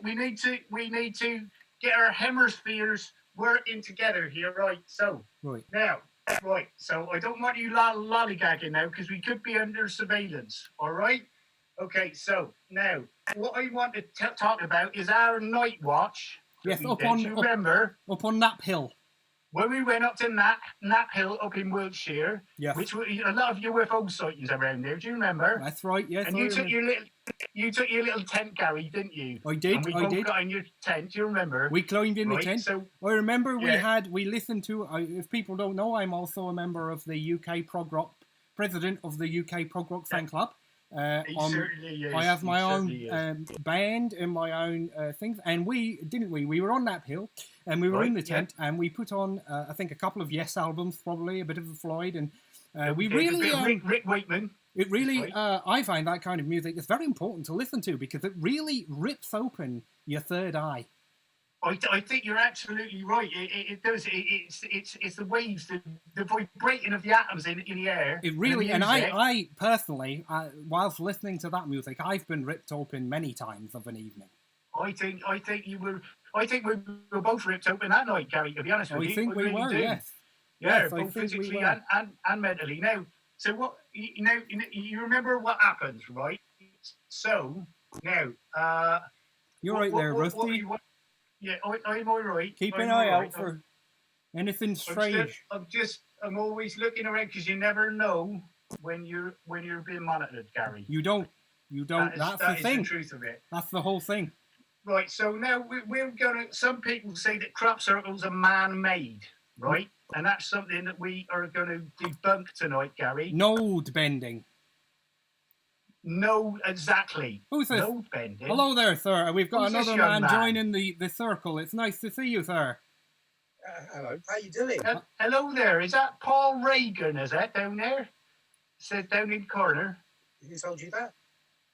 we need to get our hemispheres working together here, right? So now, right. So I don't want you lollygagging now, because we could be under surveillance. All right. Okay, so now what I want to talk about is our night watch. Yes, remember up on Knapp Hill. When we went up to Knapp Hill up in Wiltshire, yes. Which a lot of UFO sightings around there. Do you remember? That's right. Yes. And you took your little tent, Gary, didn't you? I did. And we both got in your tent. Do you remember? We climbed in the tent. So I remember we listened to. If people don't know, I'm also a member of the UK prog rock, president of the UK prog rock fan club. I have my own band and my own things, and we were on Knapp Hill, and we were in the tent, and we put on I think a couple of Yes albums, probably a bit of Floyd, and we really Rick Wakeman. It really I find that kind of music is very important to listen to, because it really rips open your third eye. I think you're absolutely right. It does. It's the waves, the vibrating of the atoms in the air. It really, and I personally, whilst listening to that music, I've been ripped open many times of an evening. I think we were both ripped open that night, Gary. To be honest with you, I think we really were. do. Yes. Yeah, yes, both physically and mentally. Now, so what? You remember what happened, right? So now, you're right there, Rusty. Yeah, I'm all right. Keep an eye out for anything strange. I'm always looking around, because you never know when you're being monitored, Gary. You don't. That's the thing. The truth of it. That's the whole thing. Right. So now we're going to. Some people say that crop circles are man-made, right? And that's something that we are going to debunk tonight, Gary. Node bending. No, exactly. Who's this? Node bending. Hello there, sir. We've got another man joining the circle. It's nice to see you, sir. Hello. How you doing? Hello there. Is that Paul Reagan? Is that down there? It says down in the corner. Who told you that?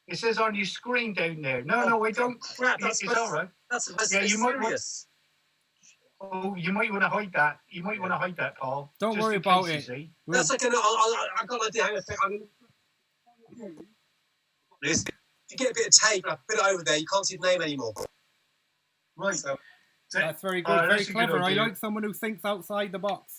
It says on your screen down there. No, I don't. Crap, it's all right. That's you might want to hide that. You might want to hide that, Paul. Don't worry about it. That's okay. I've got an idea. Hang on a second. If you get a bit of tape and I put it over there, you can't see the name anymore. Right. So, that's very good, very clever. I like someone who thinks outside the box.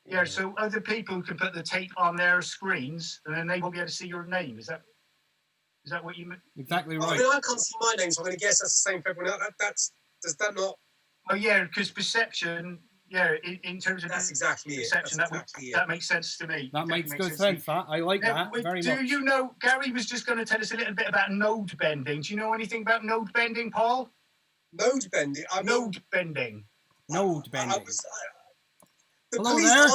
Yeah, so other people can put the tape on their screens, and then they won't be able to see your name. Is that what you mean? Exactly right. I mean, I can't see my name, so I'm going to guess that's the same for everyone else. Does that not? Oh yeah, because perception. Yeah, in terms of that's exactly perception, that makes sense to me. That makes good sense. That I like that very much. Do you know? Gary was just going to tell us a little bit about node bending. Do you know anything about node bending, Paul? Node bending. Node bending. Node bending. Hello there.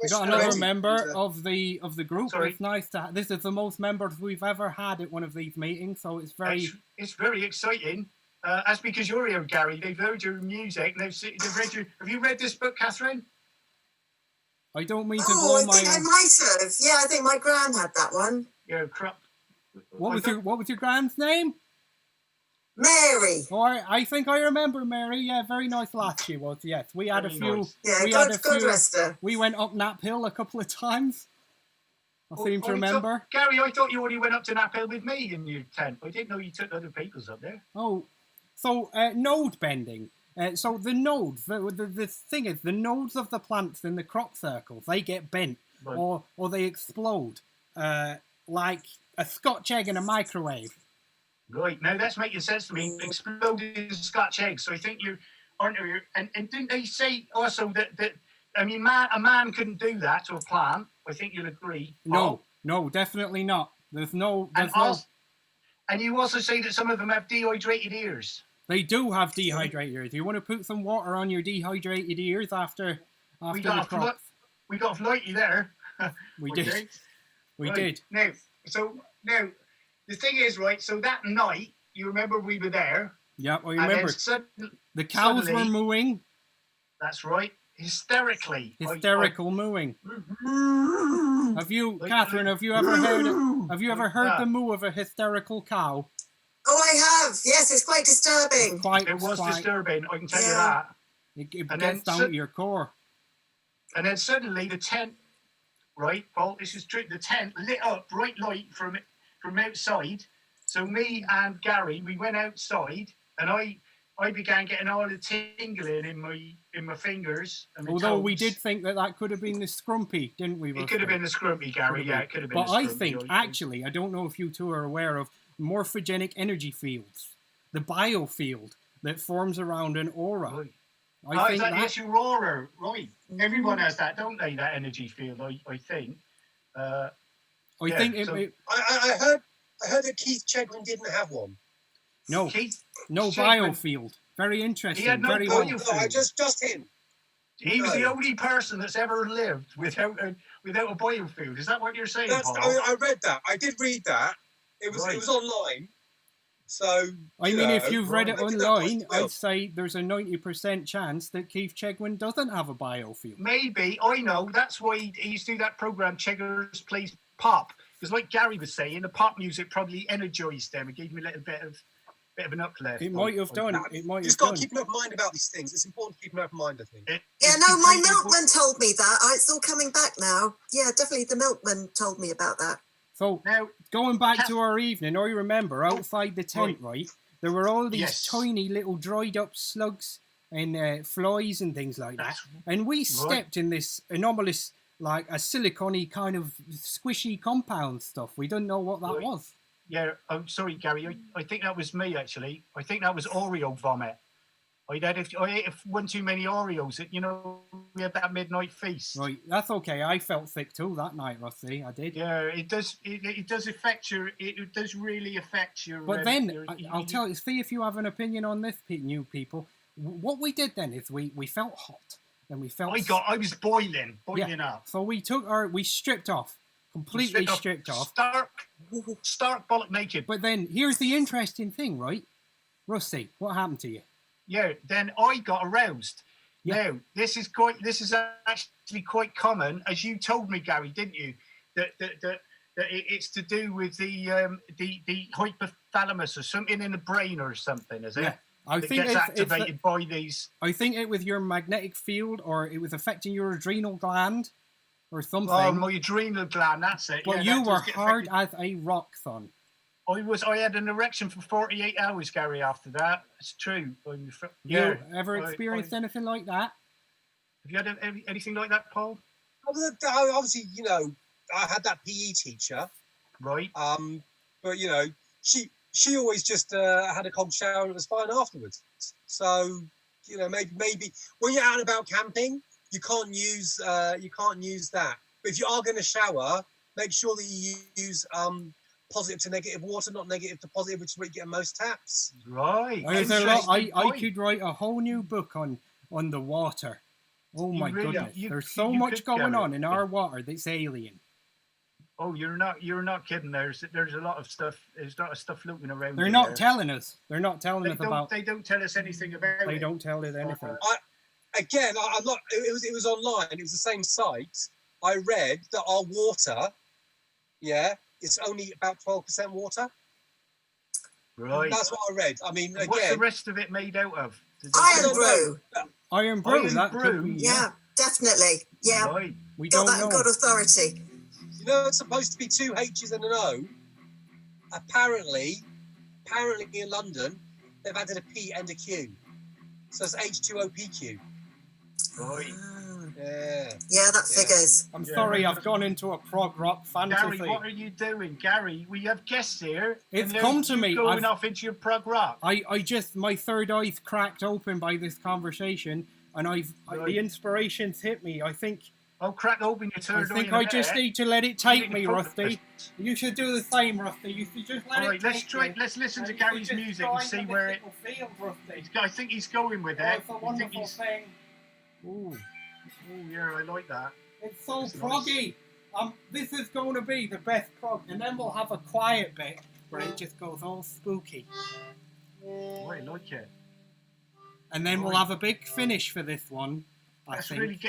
We got another member of the group. Sorry. It's nice to. This is the most members we've ever had at one of these meetings, so it's very. It's very exciting. That's because you're here, Gary. They've heard your music. And they've read your. Have you read this book, Catherine? I don't mean to blow my. I might have. Yeah, I think my gran had that one. Yeah, crap. What was your grand's name? Mary. Oh, I think I remember Mary. Yeah, very nice lass she was. Yes, we had a Very few. nice. Yeah, We had a God few. rest her. We went up Knapp Hill a couple of times. I seem to remember. Gary, I thought you only went up to Knapp Hill with me in your tent. I didn't know you took other people's up there. Oh, so node bending. So the nodes, the thing is, the nodes of the plants in the crop circles, they get bent Right. or they explode like a Scotch egg in a microwave. Right, now that's making sense to me. Exploding Scotch eggs. So I think you aren't you? And didn't they say also that I mean, a man couldn't do that to a plant? I think you'll agree. No, definitely not. There's no. And you also say that some of them have dehydrated ears. They do have dehydrated ears. You want to put some water on your dehydrated ears after the crop? We got flighty there. We did. We did. Now, the thing is, right, so that night, you remember we were there. Yeah, I remember. The cows were mooing. That's right. Hysterically. Hysterical mooing. Have you, Catherine, have you ever heard the moo of a hysterical cow? Oh, I have. Yes, it's quite disturbing. It was disturbing, I can tell you that. It gets down to your core. And then suddenly the tent, right, Paul, this is true, the tent lit up bright light from outside. So me and Gary, we went outside and I began getting all the tingling in my fingers. And my Although toes. we did think that could have been the scrumpy, didn't we? It could have been the scrumpy, Gary. Yeah, it could have been. But I think actually, I don't know if you two are aware of morphogenic energy fields, the biofield that forms around an aura. Right. I think that's your aura, right? Everyone has that, don't they? That energy field, I think. I think I heard that Keith Chegwin didn't have one. No, biofield. Very interesting. He had no very biofield. No, just him. He was the only person that's ever lived without a biofield. Is that what you're saying, Paul? I read that. I did read that. It was online. So I mean, if you've read it online, I'd say there's a 90% chance that Keith Chegwin doesn't have a biofield. Maybe. I know. That's why he used to do that program, Cheggers Plays Pop. Because like Gary was saying, the pop music probably energised them and gave me a little bit of an uplift. It might have done. It might have You've got to keep an open mind about these things. It's important to keep an open mind, I think. My milkman told me that. It's all coming back now. Yeah, definitely the milkman told me about that. So, now, going back to our evening, I remember outside the tent, right, there were all these tiny little dried up slugs and flies and things like that. And we stepped in this anomalous, like a silicone-y kind of squishy compound stuff. We didn't know what that was. Yeah, I'm sorry, Gary. I think that was me, actually. I think that was Oreo vomit. I ate one too many Oreos. We had that midnight feast. Right, that's okay. I felt sick too that night, Rusty. I did. Yeah, it does. It does affect your. It does really affect your. But then I'll tell you. See if you have an opinion on this, new people. What we did then is we felt hot and we felt. I was boiling up. So we stripped off. Completely stripped off. Stark bollock naked. But then here's the interesting thing, right? Rusty, what happened to you? Yeah, then I got aroused. Yeah. Now, this is actually quite common, as you told me, Gary, didn't you? That it's to do with the hypothalamus or something in the brain or something, is it? Yeah. I think gets activated by these. I think it was your magnetic field, or it was affecting your adrenal gland, or something. Oh, my adrenal gland, that's it. But you were hard as a rock, son. I had an erection for 48 hours, Gary, after that. It's true. You ever experienced anything like that? Have you had anything like that, Paul? Obviously, I had that PE teacher. Right. But, she always just had a cold shower and it was fine afterwards. So, maybe when you're out and about camping, you can't use that. But if you are going to shower, make sure that you use positive to negative water, not negative to positive, which is where you get most taps. Right. I could write a whole new book on the water. Oh my goodness! There's so much going on in our water that's alien. Oh, you're not kidding. There's a lot of stuff. There's a lot of stuff floating around. They're not telling us. They're not telling us about. They don't tell us anything about it. They don't tell us anything. I'm not. It was online. It was the same site. I read that our water, it's only about 12% water. Right. That's what I read. I mean, And what's the again, rest of it made out of? Iron brew. Iron brew. Iron That brew? could be. Yeah, definitely. Yeah, Right. We got don't that in know. good authority. you know, it's supposed to be 2 H's and an O. Apparently in London, they've added a P and a Q. So it's H2OPQ. Right. Yeah, that figures. I'm Yeah. sorry, I've gone into a prog rock fantasy. Gary, what are you doing? Gary, we have guests here. It's and they're come to me. Going off into your prog rock. I just, my third eye's cracked open by this conversation, and the inspiration's hit me. I think crack open your I third eye. think I just need to let it take me, focus. Rusty. You should do the same, Rusty. You should just let All it right, take me. let's listen to And Gary's just music and find see the where it. mythical field, Rusty. I think he's going with Oh, it. it's a I think wonderful he's. thing. Ooh, yeah, I like that. It's so That's proggy. This is going to be the best prog, and then we'll have a quiet bit where it just goes all spooky, Oh, I like it. and then we'll have a big finish for this one. I That's think really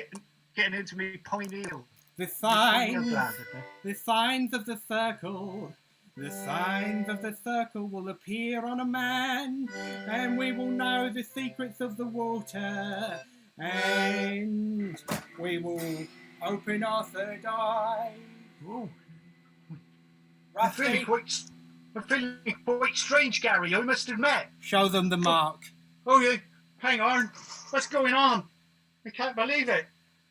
getting into me pineal. the Pineal signs, gland, isn't it? the signs of the circle. The signs of the circle will appear on a man, and we will know the secrets of the water, and we will open our third eye. Ooh. Rusty, I'm feeling quite strange, Gary. I must admit. show them the mark. Oh, yeah. Hang on. What's going on? I can't believe it.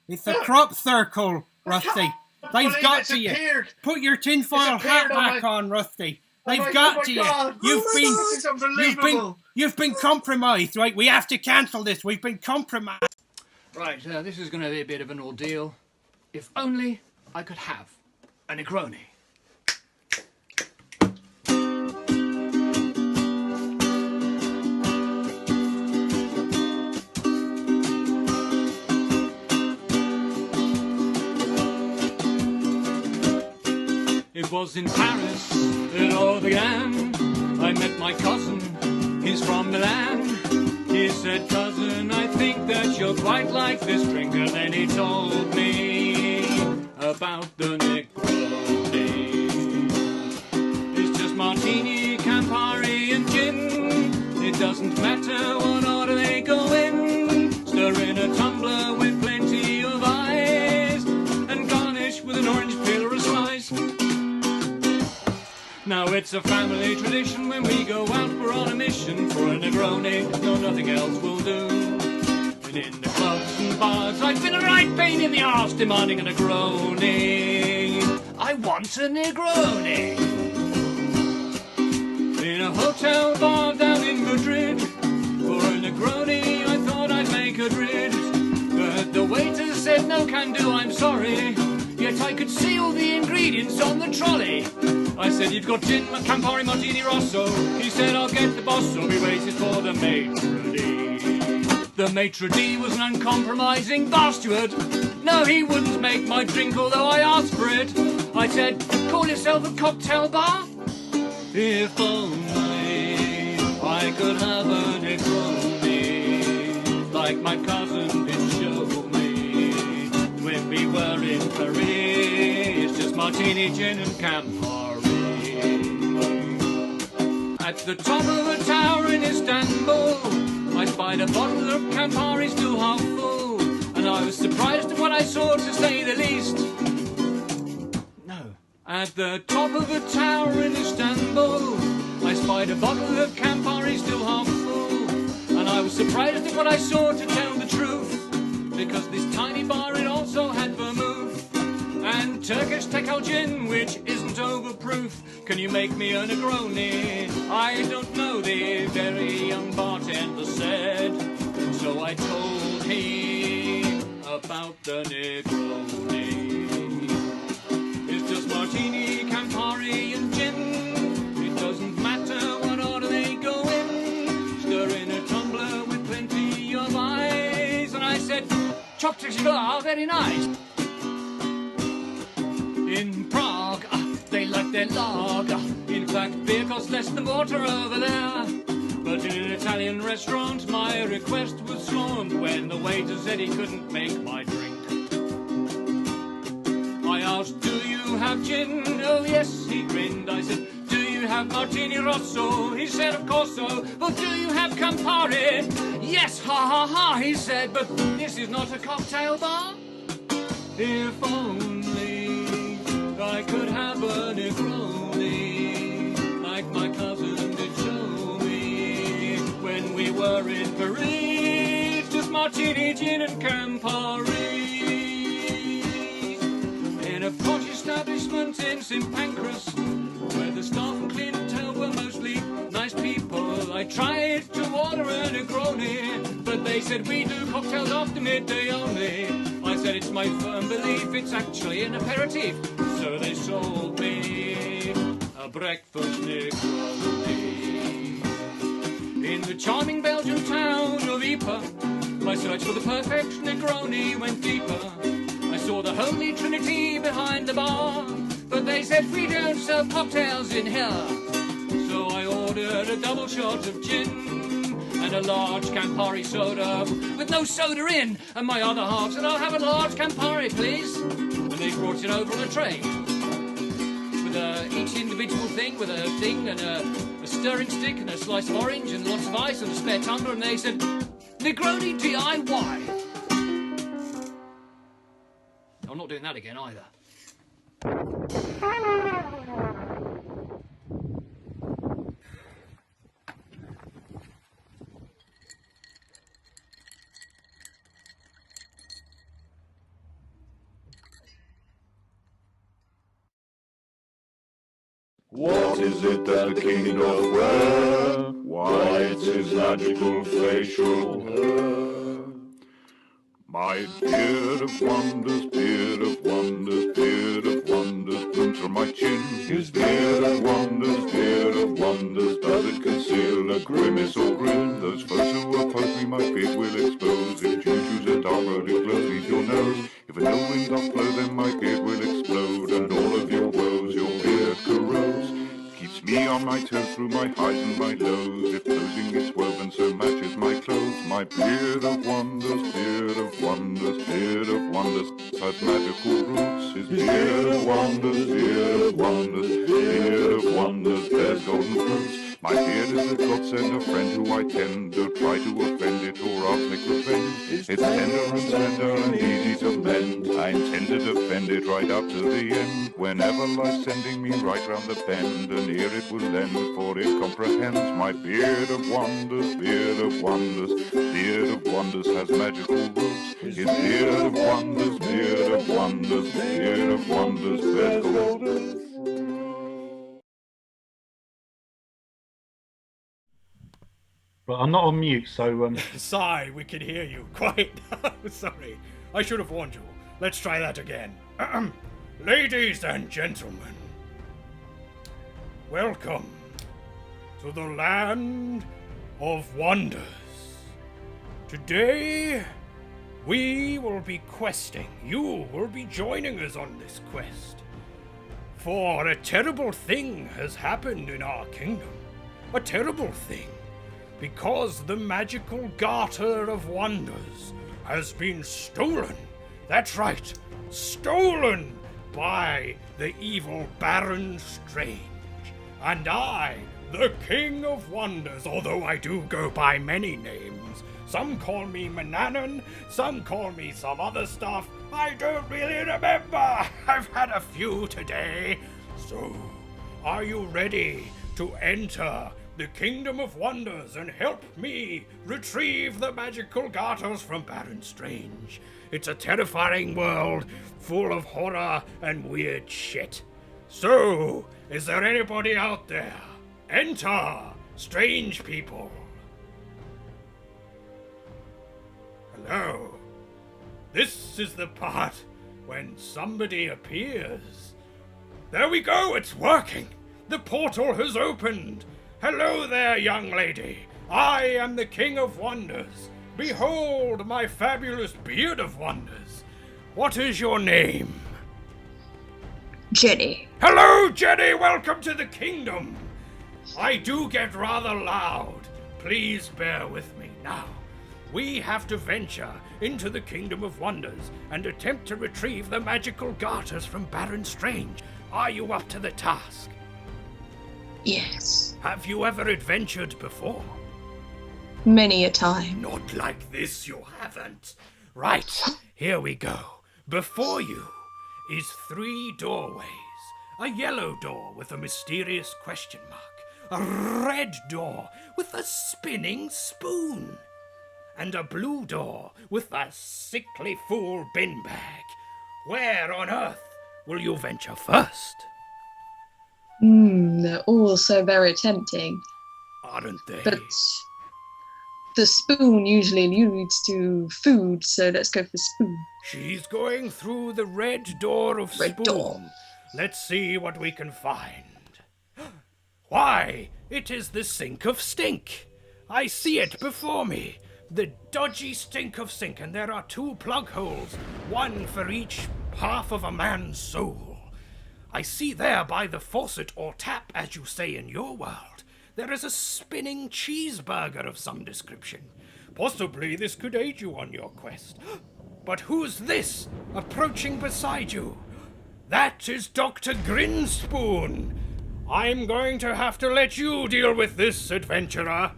It's a crop circle, Rusty. They've got to you. Appeared. Put your tinfoil It's hat appeared on back my- on, Rusty. Oh They've my- got oh my to God. you. This is unbelievable. You've been compromised, right? We have to cancel this. We've been compromised. Right, this is going to be a bit of an ordeal. If only I could have a Negroni. It was in Paris it all began. I met my cousin, he's from Milan. He said, cousin, I think that you're quite like this drink. And then he told me about the Negroni. It's just martini, Campari and gin. It doesn't matter what order they go in. Stir in a tumbler with plenty of ice and garnish with an orange peel or a slice. Now it's a family tradition when we go out, we're on a mission for a Negroni. No, nothing else will do. And in the clubs and bars, I've been a right pain in the arse demanding a Negroni. I want a Negroni. In a hotel bar down in Madrid, for a Negroni I thought I'd make a drid. But the waiter said no can do, I'm sorry. Yet I could see all the ingredients on the trolley. I said, you've got gin, Campari, Martini Rosso. He said, I'll get the boss, so we waited for the maitre d'. The maitre d' was an uncompromising bastard. No, he wouldn't make my drink, although I asked for it. I said, call yourself a cocktail bar? If only I could have a Negroni, like my cousin did show me when we were in Paris. Just martini, gin and Campari. At the top of a tower in Istanbul, I spied a bottle of Campari still half full, and I was surprised at what I saw, to say the least. No. At the top of a tower in Istanbul, I spied a bottle of Campari still half full, and I was surprised at what I saw, to tell the truth, because this tiny bar, it also had vermouth and Turkish Tekel gin, which isn't overproof. Can you make me a Negroni? I don't know, the very young bartender said. So I told him about the Negroni. It's just martini, Campari and gin. It doesn't matter what order they go in. Stir in a tumbler with plenty of ice. And I said, chopped cigar, very nice. In Prague, they like their lager. In fact, beer costs less than water over there. But in an Italian restaurant, my request was scorned when the waiter said he couldn't make my drink. I asked, do you have gin? Oh yes, he grinned. I said, do you you have Martini Rosso? He said, of course so. Well, do you have Campari? Yes, ha ha ha, he said, but this is not a cocktail bar. If only I could have a Negroni, like my cousin did show me when we were in Paris. Just Martini, gin and Campari. In a posh establishment in St Pancras, where the staff and clientele were mostly nice people, I tried to order a Negroni, but they said we do cocktails after midday only. I said it's my firm belief it's actually an aperitif, so they sold me a breakfast Negroni. In the charming Belgian town of Ypres, my search for the perfect Negroni went deeper. I saw the Holy Trinity behind the bar, but they said we don't serve cocktails in here. So I ordered a double shot of gin and a large Campari soda with no soda in. And my other half said, I'll have a large Campari, please. And they brought it over on a tray with each individual thing, with a thing and a stirring stick and a slice of orange and lots of ice and a spare tumbler. And they said, Negroni DIY. I'm not doing that again either. What is it that the king doth wear? Why, it's his magical facial hair. My beard of wonders, beard of wonders, beard of wonders, blooms from my chin. His beard of wonders, does it conceal a grimace or grin? Those folks who oppose me, my beard will expose. If you choose a dark it glows, leave your nose. If a no wind doth blow, then my beard will explode, and all of your woes your beard corrodes. Keeps me on my toes through my highs and my lows. If clothing is woven so matches my clothes, my beard of wonders, beard of wonders, beard of wonders has magical roots. His beard of wonders, beard of wonders, beard of wonders bears golden fruits. My beard is a godsend, a friend who I tend. Don't try to offend it or I'll take revenge. It's tender and slender and easy to mend. I intend to defend it right up to the end. Whenever life's sending me right round the bend, an ear it will lend, for it comprehends. My beard of wonders, beard of wonders, beard of wonders has magical roots. His beard of wonders, beard of wonders, beard of wonders bears golden. But I'm not on mute, so Sigh, we can hear you. Quite. Sorry. I should have warned you. Let's try that again. Ladies and gentlemen, welcome to the land of wonders. Today, we will be questing. You will be joining us on this quest. For a terrible thing has happened in our kingdom. A terrible thing. Because the magical garter of wonders has been stolen. That's right, stolen by the evil Baron Strange. And I, the King of Wonders, although I do go by many names, some call me Mananan, some call me some other stuff, I don't really remember. I've had a few today. So, are you ready to enter the Kingdom of Wonders and help me retrieve the magical garters from Baron Strange? It's a terrifying world full of horror and weird shit. So, is there anybody out there? Enter, strange people. Hello. This is the part when somebody appears. There we go, it's working. The portal has opened. Hello there, young lady. I am the King of Wonders. Behold my fabulous beard of wonders. What is your name? Jenny. Hello, Jenny. Welcome to the kingdom. I do get rather loud. Please bear with me now. We have to venture into the Kingdom of Wonders and attempt to retrieve the magical garters from Baron Strange. Are you up to the task? Yes, Have you ever adventured before? many a time. Not like this, you haven't. Right, here we go. Before you is 3 doorways. A yellow door with a mysterious question mark. A red door with a spinning spoon. And a blue door with a sickly fool bin bag. Where on earth will you venture first? They're all so very tempting. Aren't they? But the spoon usually alludes to food, so let's go for spoon. She's going through the red door of Red spoon. door. Let's see what we can find. Why, it is the sink of stink. I see it before me. The dodgy stink of sink, and there are 2 plug holes, one for each half of a man's soul. I see there by the faucet or tap, as you say in your world, there is a spinning cheeseburger of some description. Possibly this could aid you on your quest. But who's this approaching beside you? That is Dr. Grinspoon. I'm going to have to let you deal with this, adventurer.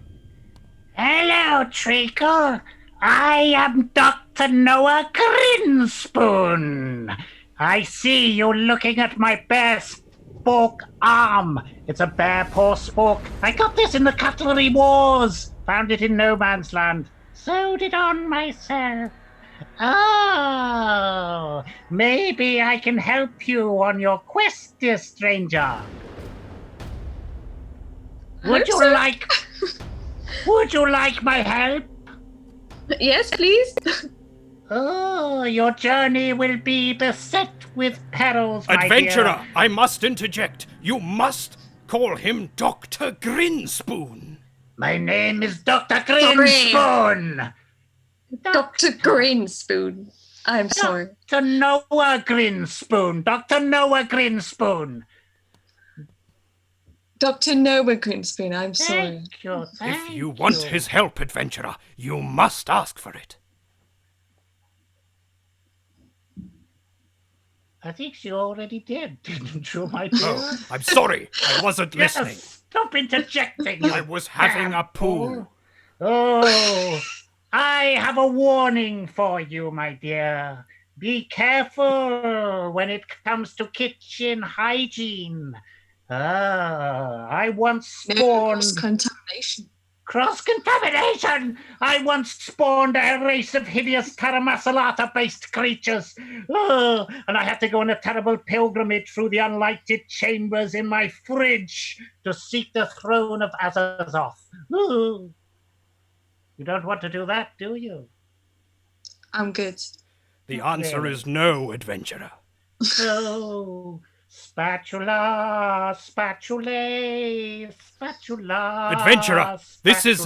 Hello, Treacle. I am Dr. Noah Grinspoon. I see you looking at my bare spork arm. It's a bare paw spork. I got this in the Cutlery Wars. Found it in no man's land. Sewed it on myself. Oh, maybe I can help you on your quest, dear stranger. Would you like my help? Yes, please. Oh, your journey will be beset with perils, my Adventurer, dear. I must interject. You must call him Dr. Grinspoon. My name is Dr. Grinspoon. Dr. Grinspoon. I'm sorry. Dr. Noah Grinspoon. Dr. Noah Grinspoon. Dr. Noah Grinspoon, I'm sorry. Thank you. If you want his help, adventurer, you must ask for it. I think she already did, didn't you, my dear? Oh, I'm sorry. I wasn't listening. Stop interjecting. I was having a poo. Oh, I have a warning for you, my dear. Be careful when it comes to kitchen hygiene. I once spawned... Cross-contamination. Cross-contamination! I once spawned a race of hideous Taramasalata-based creatures. Oh, and I had to go on a terrible pilgrimage through the unlighted chambers in my fridge to seek the throne of Azazoth. Oh. You don't want to do that, do you? I'm good. The answer is no, adventurer. Oh, spatula, spatula, spatula. Adventurer, this is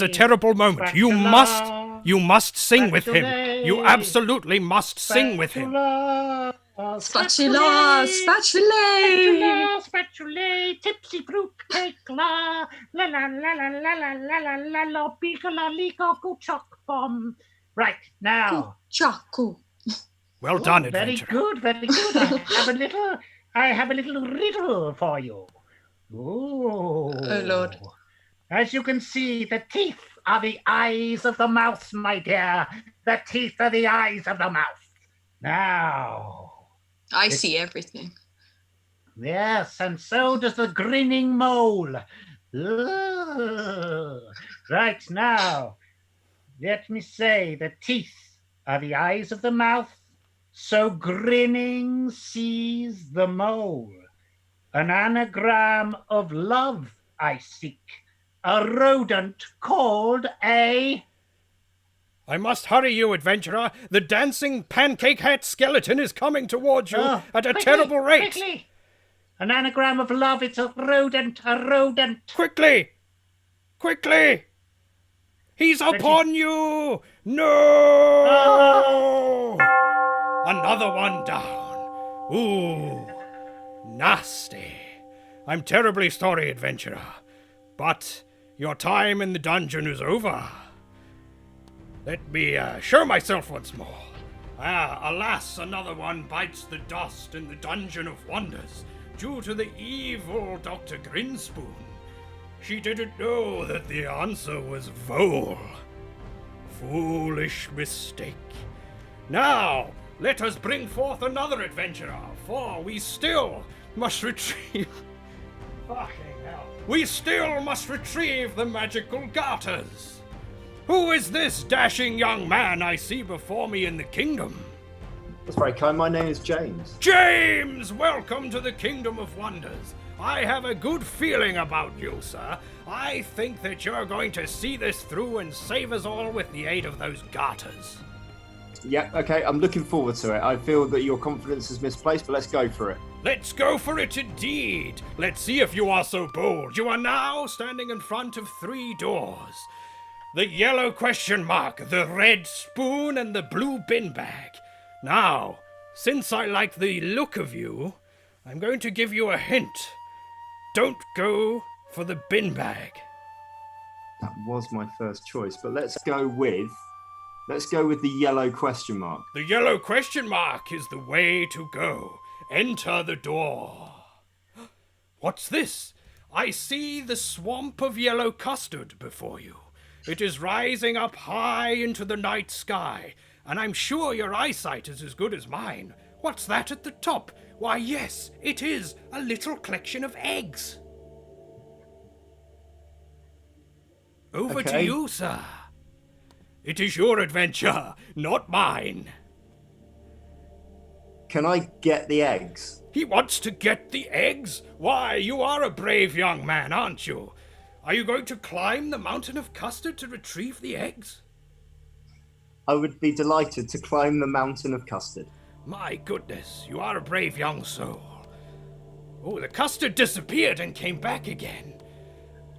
a terrible moment. You must sing with him. You absolutely must sing with him. Spatula, spatula, spatula, tipsy fruit cake, la la la la la la la la la la la, bigala lico kuchok bomb. Right now. Kuchaku. Well done, adventurer. Very good, very good. I have a little riddle for you. Oh, Lord. As you can see, the teeth are the eyes of the mouth, my dear. The teeth are the eyes of the mouth. Now. I see everything. Yes, and so does the grinning mole. Ugh. Right now, let me say the teeth are the eyes of the mouth, so grinning sees the mole. An anagram of love I seek, a rodent called a... I must hurry you, adventurer. The dancing pancake hat skeleton is coming towards you at a quickly, terrible rate. Quickly. An anagram of love, it's a rodent, a rodent. Quickly! Quickly! He's upon you! No! Another one down. Ooh, nasty. I'm terribly sorry, adventurer, but your time in the dungeon is over. Let me show myself once more. Alas, another one bites the dust in the Dungeon of Wonders. due to the evil Dr. Grinspoon. She didn't know that the answer was vole. Foolish mistake. Now, let us bring forth another adventurer, for we still must retrieve... Fucking hell. We still must retrieve the magical garters. Who is this dashing young man I see before me in the kingdom? That's very kind. My name is James. James! Welcome to the Kingdom of Wonders. I have a good feeling about you, sir. I think that you're going to see this through and save us all with the aid of those garters. Yeah, okay, I'm looking forward to it. I feel that your confidence is misplaced, but let's go for it. Let's go for it indeed. Let's see if you are so bold. You are now standing in front of 3 doors. The yellow question mark, the red spoon, and the blue bin bag. Now, since I like the look of you, I'm going to give you a hint. Don't go for the bin bag. That was my first choice, but let's go with the yellow question mark. The yellow question mark is the way to go. Enter the door. What's this? I see the swamp of yellow custard before you. It is rising up high into the night sky, and I'm sure your eyesight is as good as mine. What's that at the top? Why, yes, it is a little collection of eggs. Over to you, sir. It is your adventure, not mine. Can I get the eggs? He wants to get the eggs? Why, you are a brave young man, aren't you? Are you going to climb the mountain of custard to retrieve the eggs? I would be delighted to climb the mountain of custard. My goodness, you are a brave young soul. Oh, the custard disappeared and came back again.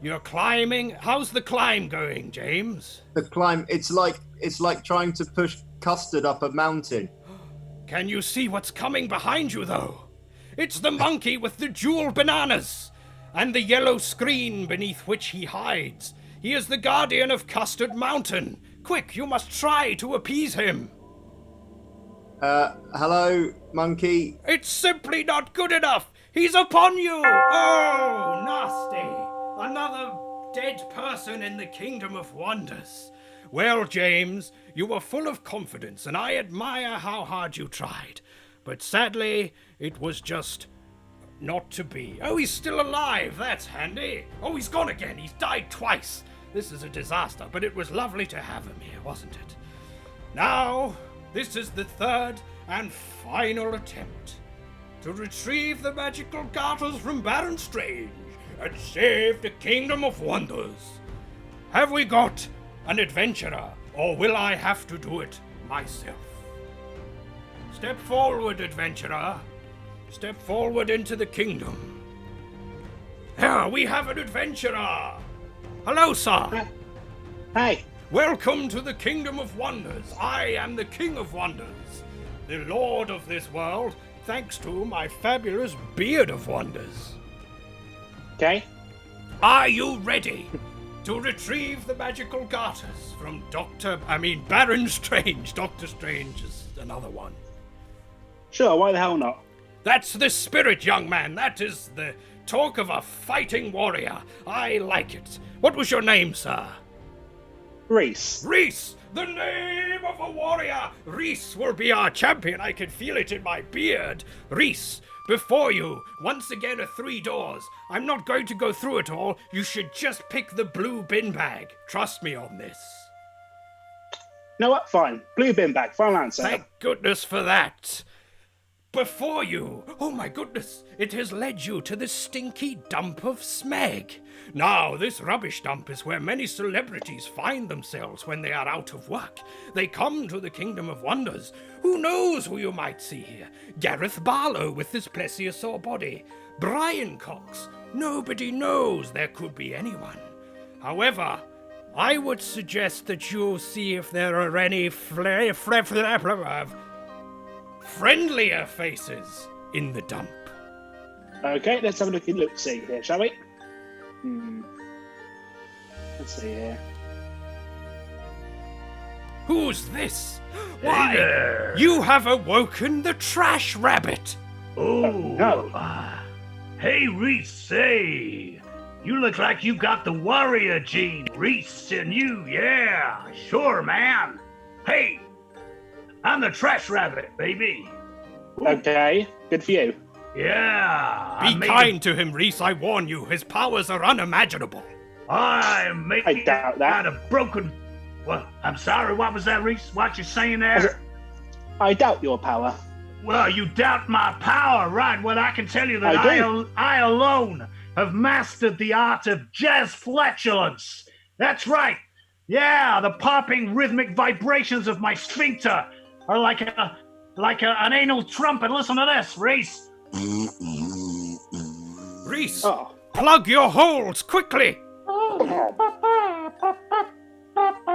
You're climbing. How's the climb going, James? The climb, it's like trying to push custard up a mountain. Can you see what's coming behind you, though? It's the monkey with the jewel bananas and the yellow screen beneath which he hides. He is the guardian of Custard Mountain. Quick, you must try to appease him. Hello, monkey? It's simply not good enough. He's upon you. Oh, nasty. Another dead person in the Kingdom of Wonders. Well, James, you were full of confidence, and I admire how hard you tried. But sadly, it was just not to be. Oh, he's still alive. That's handy. Oh, he's gone again. He's died twice. This is a disaster, but it was lovely to have him here, wasn't it? Now, this is the third and final attempt to retrieve the magical garters from Baron Strange and save the Kingdom of Wonders. Have we got an adventurer, or will I have to do it myself? Step forward, adventurer. Step forward into the kingdom. Here, we have an adventurer. Hello, sir. Hi. Welcome to the Kingdom of Wonders. I am the King of Wonders, the Lord of this world, thanks to my fabulous beard of wonders. Okay. Are you ready to retrieve the magical garters from Baron Strange? Doctor Strange is another one. Sure, why the hell not? That's the spirit, young man. That is the talk of a fighting warrior. I like it. What was your name, sir? Reese. Reese! The name of a warrior! Reese will be our champion. I can feel it in my beard. Reese, before you, once again are 3 doors. I'm not going to go through it all. You should just pick the blue bin bag. Trust me on this. You know what? Fine. Blue bin bag. Final answer. Thank goodness for that. Before you, oh my goodness, it has led you to the stinky dump of smeg. Now, this rubbish dump is where many celebrities find themselves when they are out of work. They come to the Kingdom of Wonders. Who knows who you might see here? Gareth Barlow with his plesiosaur body. Brian Cox. Nobody knows. There could be anyone. However, I would suggest that you see if there are any friendlier faces in the dump. Okay, let's have a look-see here, shall we? Let's see here. Who's this? Why, you have awoken the trash rabbit. Oh, no. Hey, Reese, hey. You look like you got the warrior gene, Reese, and you, yeah, sure, man. Hey, I'm the trash rabbit, baby. Okay, good for you. Yeah. Be kind to him, Reese, I warn you. His powers are unimaginable. I'm making I doubt that. out of broken... Well, I'm sorry, what was that, Reese? What you saying there? I doubt your power. Well, you doubt my power, right? Well, I can tell you that I alone have mastered the art of jazz flatulence. That's right. Yeah, the popping rhythmic vibrations of my sphincter are like an anal trumpet. Listen to this, Reese. Reese, plug your holes quickly.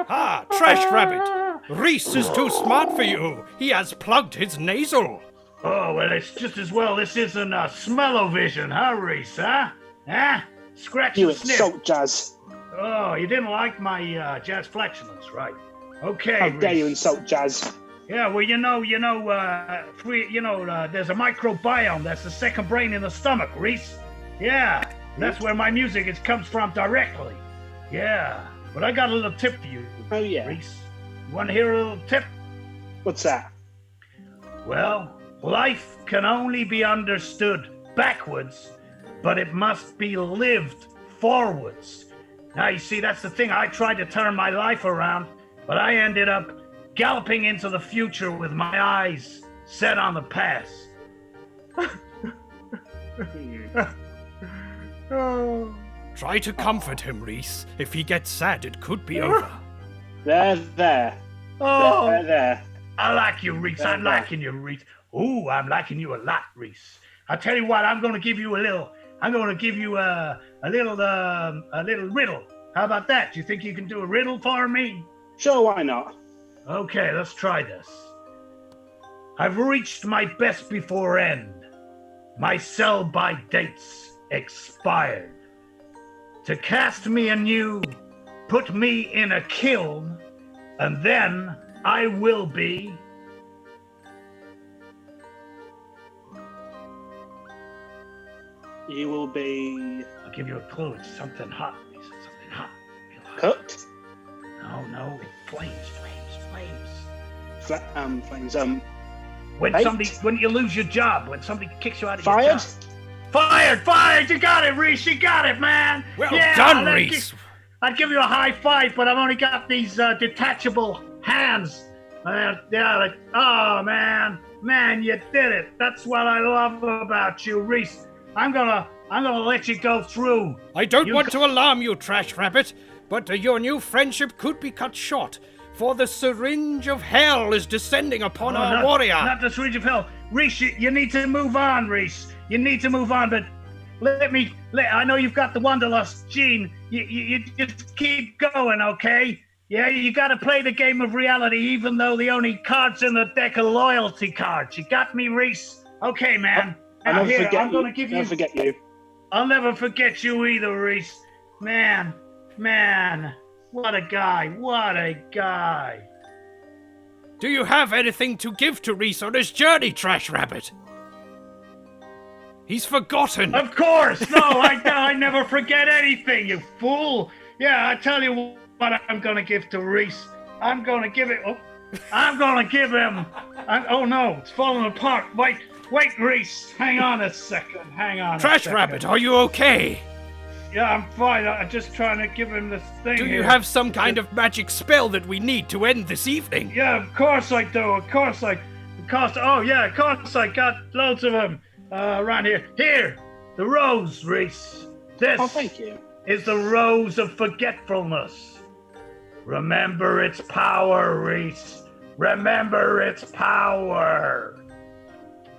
Ah, Trash Rabbit. Reese is too smart for you. He has plugged his nasal. Oh, well, it's just as well this isn't a smell-o-vision, huh, Reese, huh? Huh? Scratch You and sniff. insult Jazz. Oh, you didn't like my jazz flatulence, right? Okay, How dare Reese. you insult Jazz? Yeah, well, there's a microbiome. That's the second brain in the stomach, Reese. Yeah, that's where my music comes from directly. Yeah, but I got a little tip for you. Oh, yeah. Reese. You want to hear a little tip? What's that? Well, life can only be understood backwards, but it must be lived forwards. Now, you see, that's the thing. I tried to turn my life around, but I ended up galloping into the future with my eyes set on the past. Try to comfort him, Reese. If he gets sad, it could be over. There. Oh, There. I like you, Reese. I'm liking you, Reese. Ooh, I'm liking you a lot, Reese. I'll tell you what. I'm going to give you a little riddle. How about that? Do you think you can do a riddle for me? Sure, why not? Okay, let's try this. I've reached my best before end. My sell-by dates expired. To cast me anew, put me in a kiln, and then I will be... You will be... I'll give you a clue. It's something hot. Lisa. Something hot. Cooked? No. Flames. Flames. When you lose your job, when somebody kicks you out of Fired? your job. Fired! You got it, Reese. You got it, man. Well done, Reese. I'd give you a high five, but I've only got these detachable hands. Oh man, you did it. That's what I love about you, Reese. I'm gonna let you go through. I don't want to alarm you, Trash Rabbit, but your new friendship could be cut short, for the syringe of hell is descending upon our warrior. Not the syringe of hell. Reese, you need to move on, Reese. You need to move on, but I know you've got the Wanderlust gene. You just keep going, okay? Yeah, you gotta play the game of reality, even though the only cards in the deck are loyalty cards. You got me, Reese? Okay, man. I'll never forget you. I'll never forget you either, Reese. Man. What a guy. Do you have anything to give to Reese on his journey, Trash Rabbit? He's forgotten. Of course. No, I never forget anything, you fool. Yeah, I tell you what I'm going to give to Reese. I'm going to give him... Oh, no, it's falling apart. Wait, Reese. Hang on a second. Trash Rabbit, are you okay? Yeah, I'm fine. I'm just trying to give him this thing. Do you have some kind of magic spell that we need to end this evening? Yeah, of course I do. Of course I got loads of them around here. Here, the rose, Reese. This thank you. Is the rose of forgetfulness. Remember its power, Reese. Remember its power.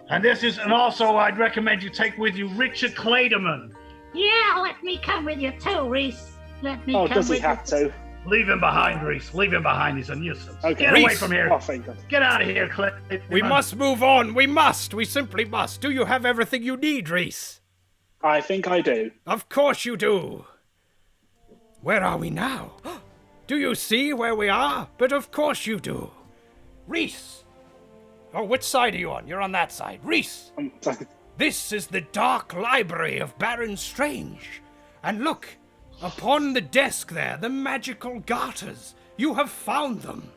And also I'd recommend you take with you Richard Clayderman. Yeah, let me come with you too, Reese. Does he have to? Leave him behind, Reese. Leave him behind. He's a nuisance. Okay. Get away from here. Oh, thank God. Get out of here, Clay. We must move on. We simply must. Do you have everything you need, Reese? I think I do. Of course you do. Where are we now? Do you see where we are? But of course you do. Reese. Oh, which side are you on? You're on that side. Reese. This is the dark library of Baron Strange. And look, upon the desk there, the magical garters. You have found them.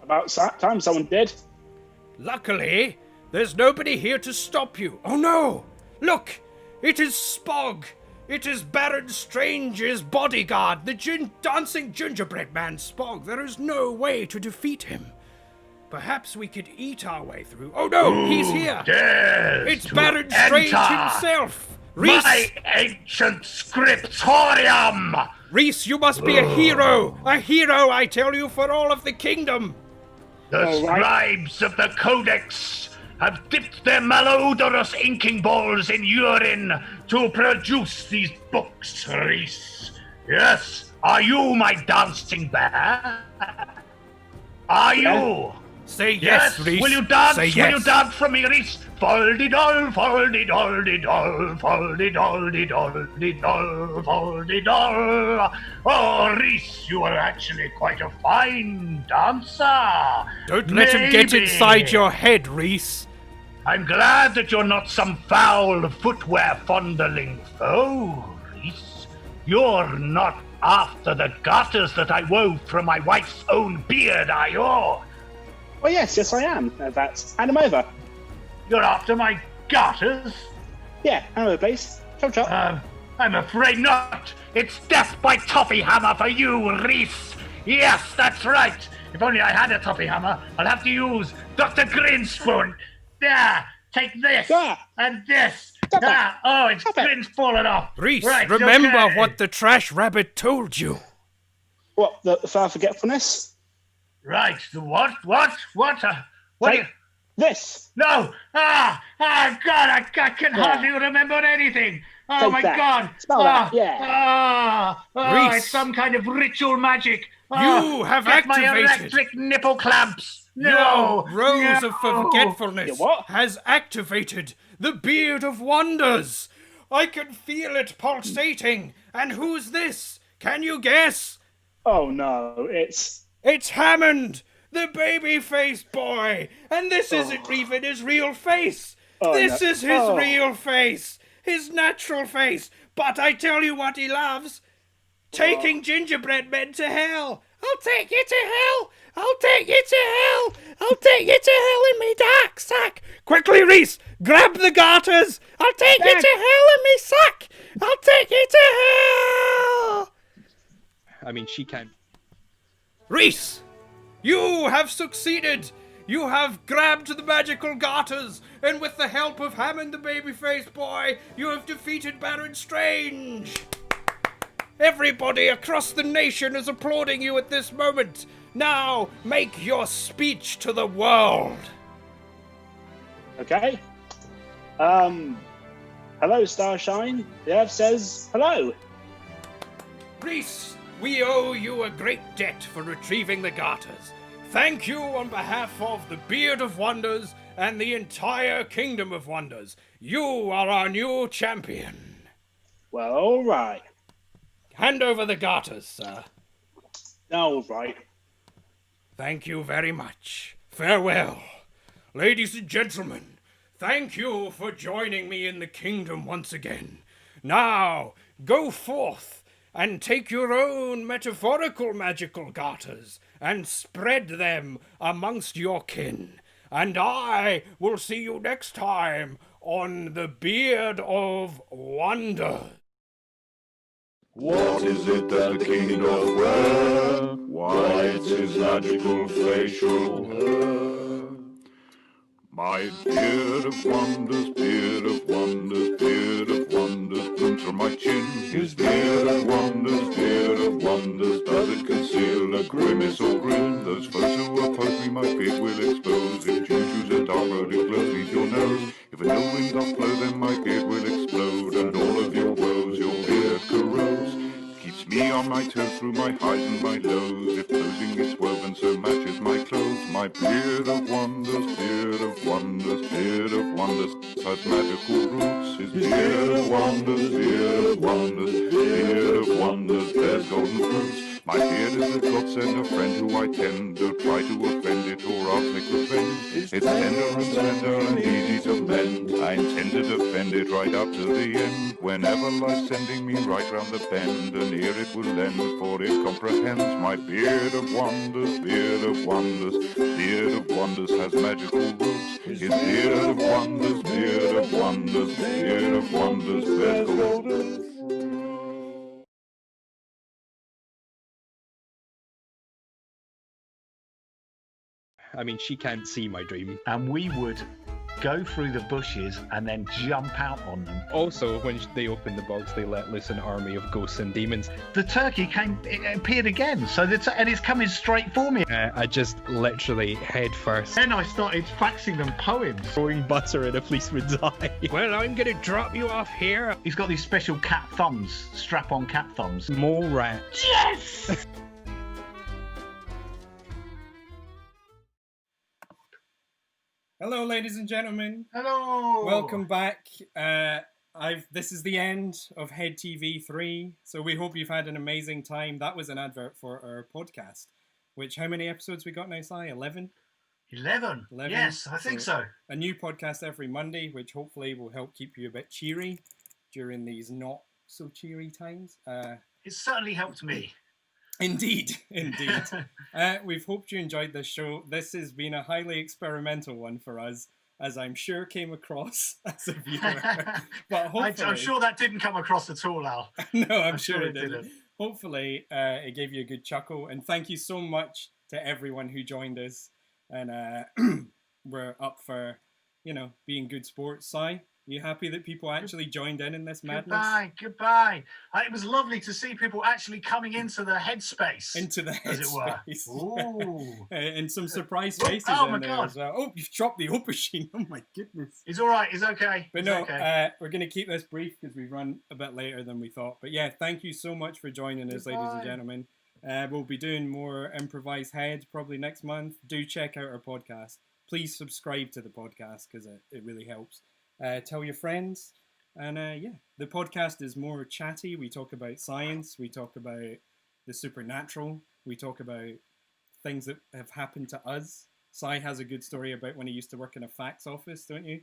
About time someone did. Luckily, there's nobody here to stop you. Oh no! Look! It is Spog! It is Baron Strange's bodyguard, the dancing gingerbread man Spog. There is no way to defeat him. Perhaps we could eat our way through. Oh no, he's here! It's Baron Strange himself! Reese! My ancient scriptorium! Reese, you must be a hero! A hero, I tell you, for all of the kingdom! The scribes of the Codex have dipped their malodorous inking balls in urine to produce these books, Reese. Yes, are you my dancing bear? Are you? Say yes, Reese. Will you dance? Say yes. Will you dance for me, Reese? Foldy-doll, foldy-doll-de-doll, foldy-doll-de-doll-de-doll, foldy-doll. Oh, Reese, you are actually quite a fine dancer. Don't let him get inside your head, Reese. I'm glad that you're not some foul footwear fondling foe, Reese. You're not after the garters that I wove from my wife's own beard, are you? Oh yes, I am. That's hand them over. You're after my garters? Yeah, hand over, please. Chop chop. I'm afraid not. It's death by toffee hammer for you, Reese. Yes, that's right. If only I had a toffee hammer, I'd have to use Dr. Grinspoon. There, take this and this. Oh, its grin's fallen off. Reese, right, remember okay. what the trash rabbit told you. What, the fire forgetfulness? Right, the what? What? Take this. No! God, I can hardly remember anything. Oh, Take my that. God. Smell that, yeah. It's Reese. some kind of ritual magic. You have get my activated. electric nipple clamps. No. Your Rose of no. Forgetfulness has activated the Beard of Wonders. I can feel it pulsating. And who's this? Can you guess? Oh no, it's Hammond, the baby-faced boy. And this isn't even his real face. This is his real face. His natural face. But I tell you what he loves. Taking gingerbread men to hell. I'll take you to hell. I'll take you to hell. I'll take you to hell in me dark sack. Quickly, Reese, grab the garters. I'll take you to hell in me sack. I'll take you to hell. I mean, she can. Reese, you have succeeded. You have grabbed the magical garters, and with the help of Hammond the baby-faced boy, you have defeated Baron Strange. Everybody across the nation is applauding you at this moment. Now, make your speech to the world. okay. Hello, Starshine. The Earth says hello. Reese, we owe you a great debt for retrieving the garters. Thank you on behalf of the Beard of Wonders and the entire Kingdom of Wonders. You are our new champion. Well, all right. Hand over the garters, sir. All right. Thank you very much. Farewell. Ladies and gentlemen, thank you for joining me in the kingdom once again. Now, go forth and take your own metaphorical magical garters and spread them amongst your king. And I will see you next time on the Beard of Wonder. What is it that the king doth wear? Why, it's his magical facial hair. My beard of wonders, beard of wonders, beard of wonders, blooms from my chin. His beard of wonders, does it conceal a grimace or grin? Those foes who oppose me, my beard will expose. If choo-choos and dark road it glows beneath your nose. If a no wind doth blow, then my beard will explode, and all of your woes your beard corrodes. Keeps me on my toes through my highs and my lows. If clothing is woven so matches my clothes. My beard of wonders, beard of wonders, beard of wonders has magical roots. His beard of wonders, beard of wonders, beard of wonders bears golden fruits. My beard is a godsend, a friend who I tend to try to offend it or I'll take revenge. It's tender and slender and easy to mend. I intend to defend it right up to the end. Whenever life's sending me right round the bend, an ear it will lend, for it comprehends my beard of wonders, beard of wonders. Beard of wonders has magical roots. His beard of wonders, beard of wonders, beard of wonders bears golden. I mean, she can't see my dream. And we would go through the bushes and then jump out on them. Also, when they opened the box, they let loose an army of ghosts and demons. The turkey it appeared again, so and it's coming straight for me. I just literally head first. Then I started faxing them poems. Throwing butter in a policeman's eye. Well, I'm going to drop you off here. He's got these special cat thumbs, strap-on cat thumbs. Mole rats. Yes! Hello, ladies and gentlemen. Hello. Welcome back. This is the end of Head TV 3, so we hope you've had an amazing time. That was an advert for our podcast, which, how many episodes we got now, Si? 11? 11? Yes, I think so. A new podcast every Monday, which hopefully will help keep you a bit cheery during these not so cheery times. It certainly helped me. Indeed. We've hoped you enjoyed this show. This has been a highly experimental one for us, as I'm sure came across as a viewer. But I'm sure that didn't come across at all, Al. No, I'm sure it didn't. Hopefully, it gave you a good chuckle. And thank you so much to everyone who joined us. And we're up for, being good sports. Si, you happy that people actually joined in this madness? Goodbye. It was lovely to see people actually coming into the headspace. As it were. Ooh. And some surprise faces in there as well. Oh, you've dropped the aubergine. Oh my goodness. He's all right. He's okay. But we're going to keep this brief because we've run a bit later than we thought. But yeah, thank you so much for joining us, ladies and gentlemen. We'll be doing more improvised heads probably next month. Do check out our podcast. Please subscribe to the podcast because it really helps. Tell your friends. And the podcast is more chatty. We talk about science. We talk about the supernatural. We talk about things that have happened to us. Si has a good story about when he used to work in a fax office, don't you?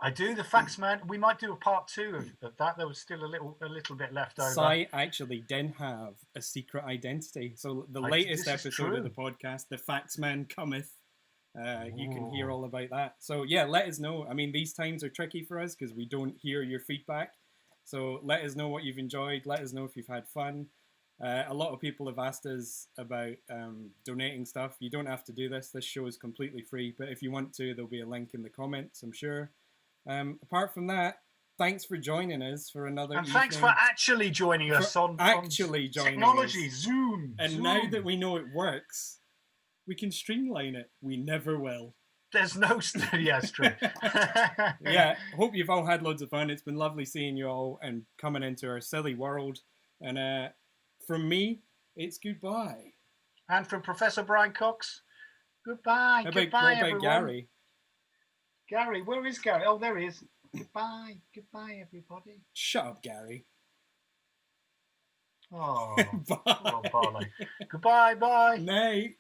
I do, the fax man. We might do a part 2 of that. There was still a little bit left over. Si actually did have a secret identity. So the latest episode of the podcast, The Fax Man Cometh, you can hear all about that. So yeah, let us know. I mean, these times are tricky for us because we don't hear your feedback. So let us know what you've enjoyed. Let us know if you've had fun. A lot of people have asked us about donating stuff. You don't have to do this. This show is completely free. But if you want to, there'll be a link in the comments, I'm sure. Apart from that, thanks for joining us for another evening. Thanks for actually joining us on technology, Zoom. And now that we know it works, we can streamline it. We never will. There's no... Yeah, it's true. Yeah, hope you've all had loads of fun. It's been lovely seeing you all and coming into our silly world. And from me, it's goodbye. And from Professor Brian Cox, goodbye. What Goodbye, about everyone. Gary? Gary, where is Gary? Oh, there he is. Goodbye. Goodbye, everybody. Shut up, Gary. Oh, Bye. oh Barney. Goodbye, bye. Night.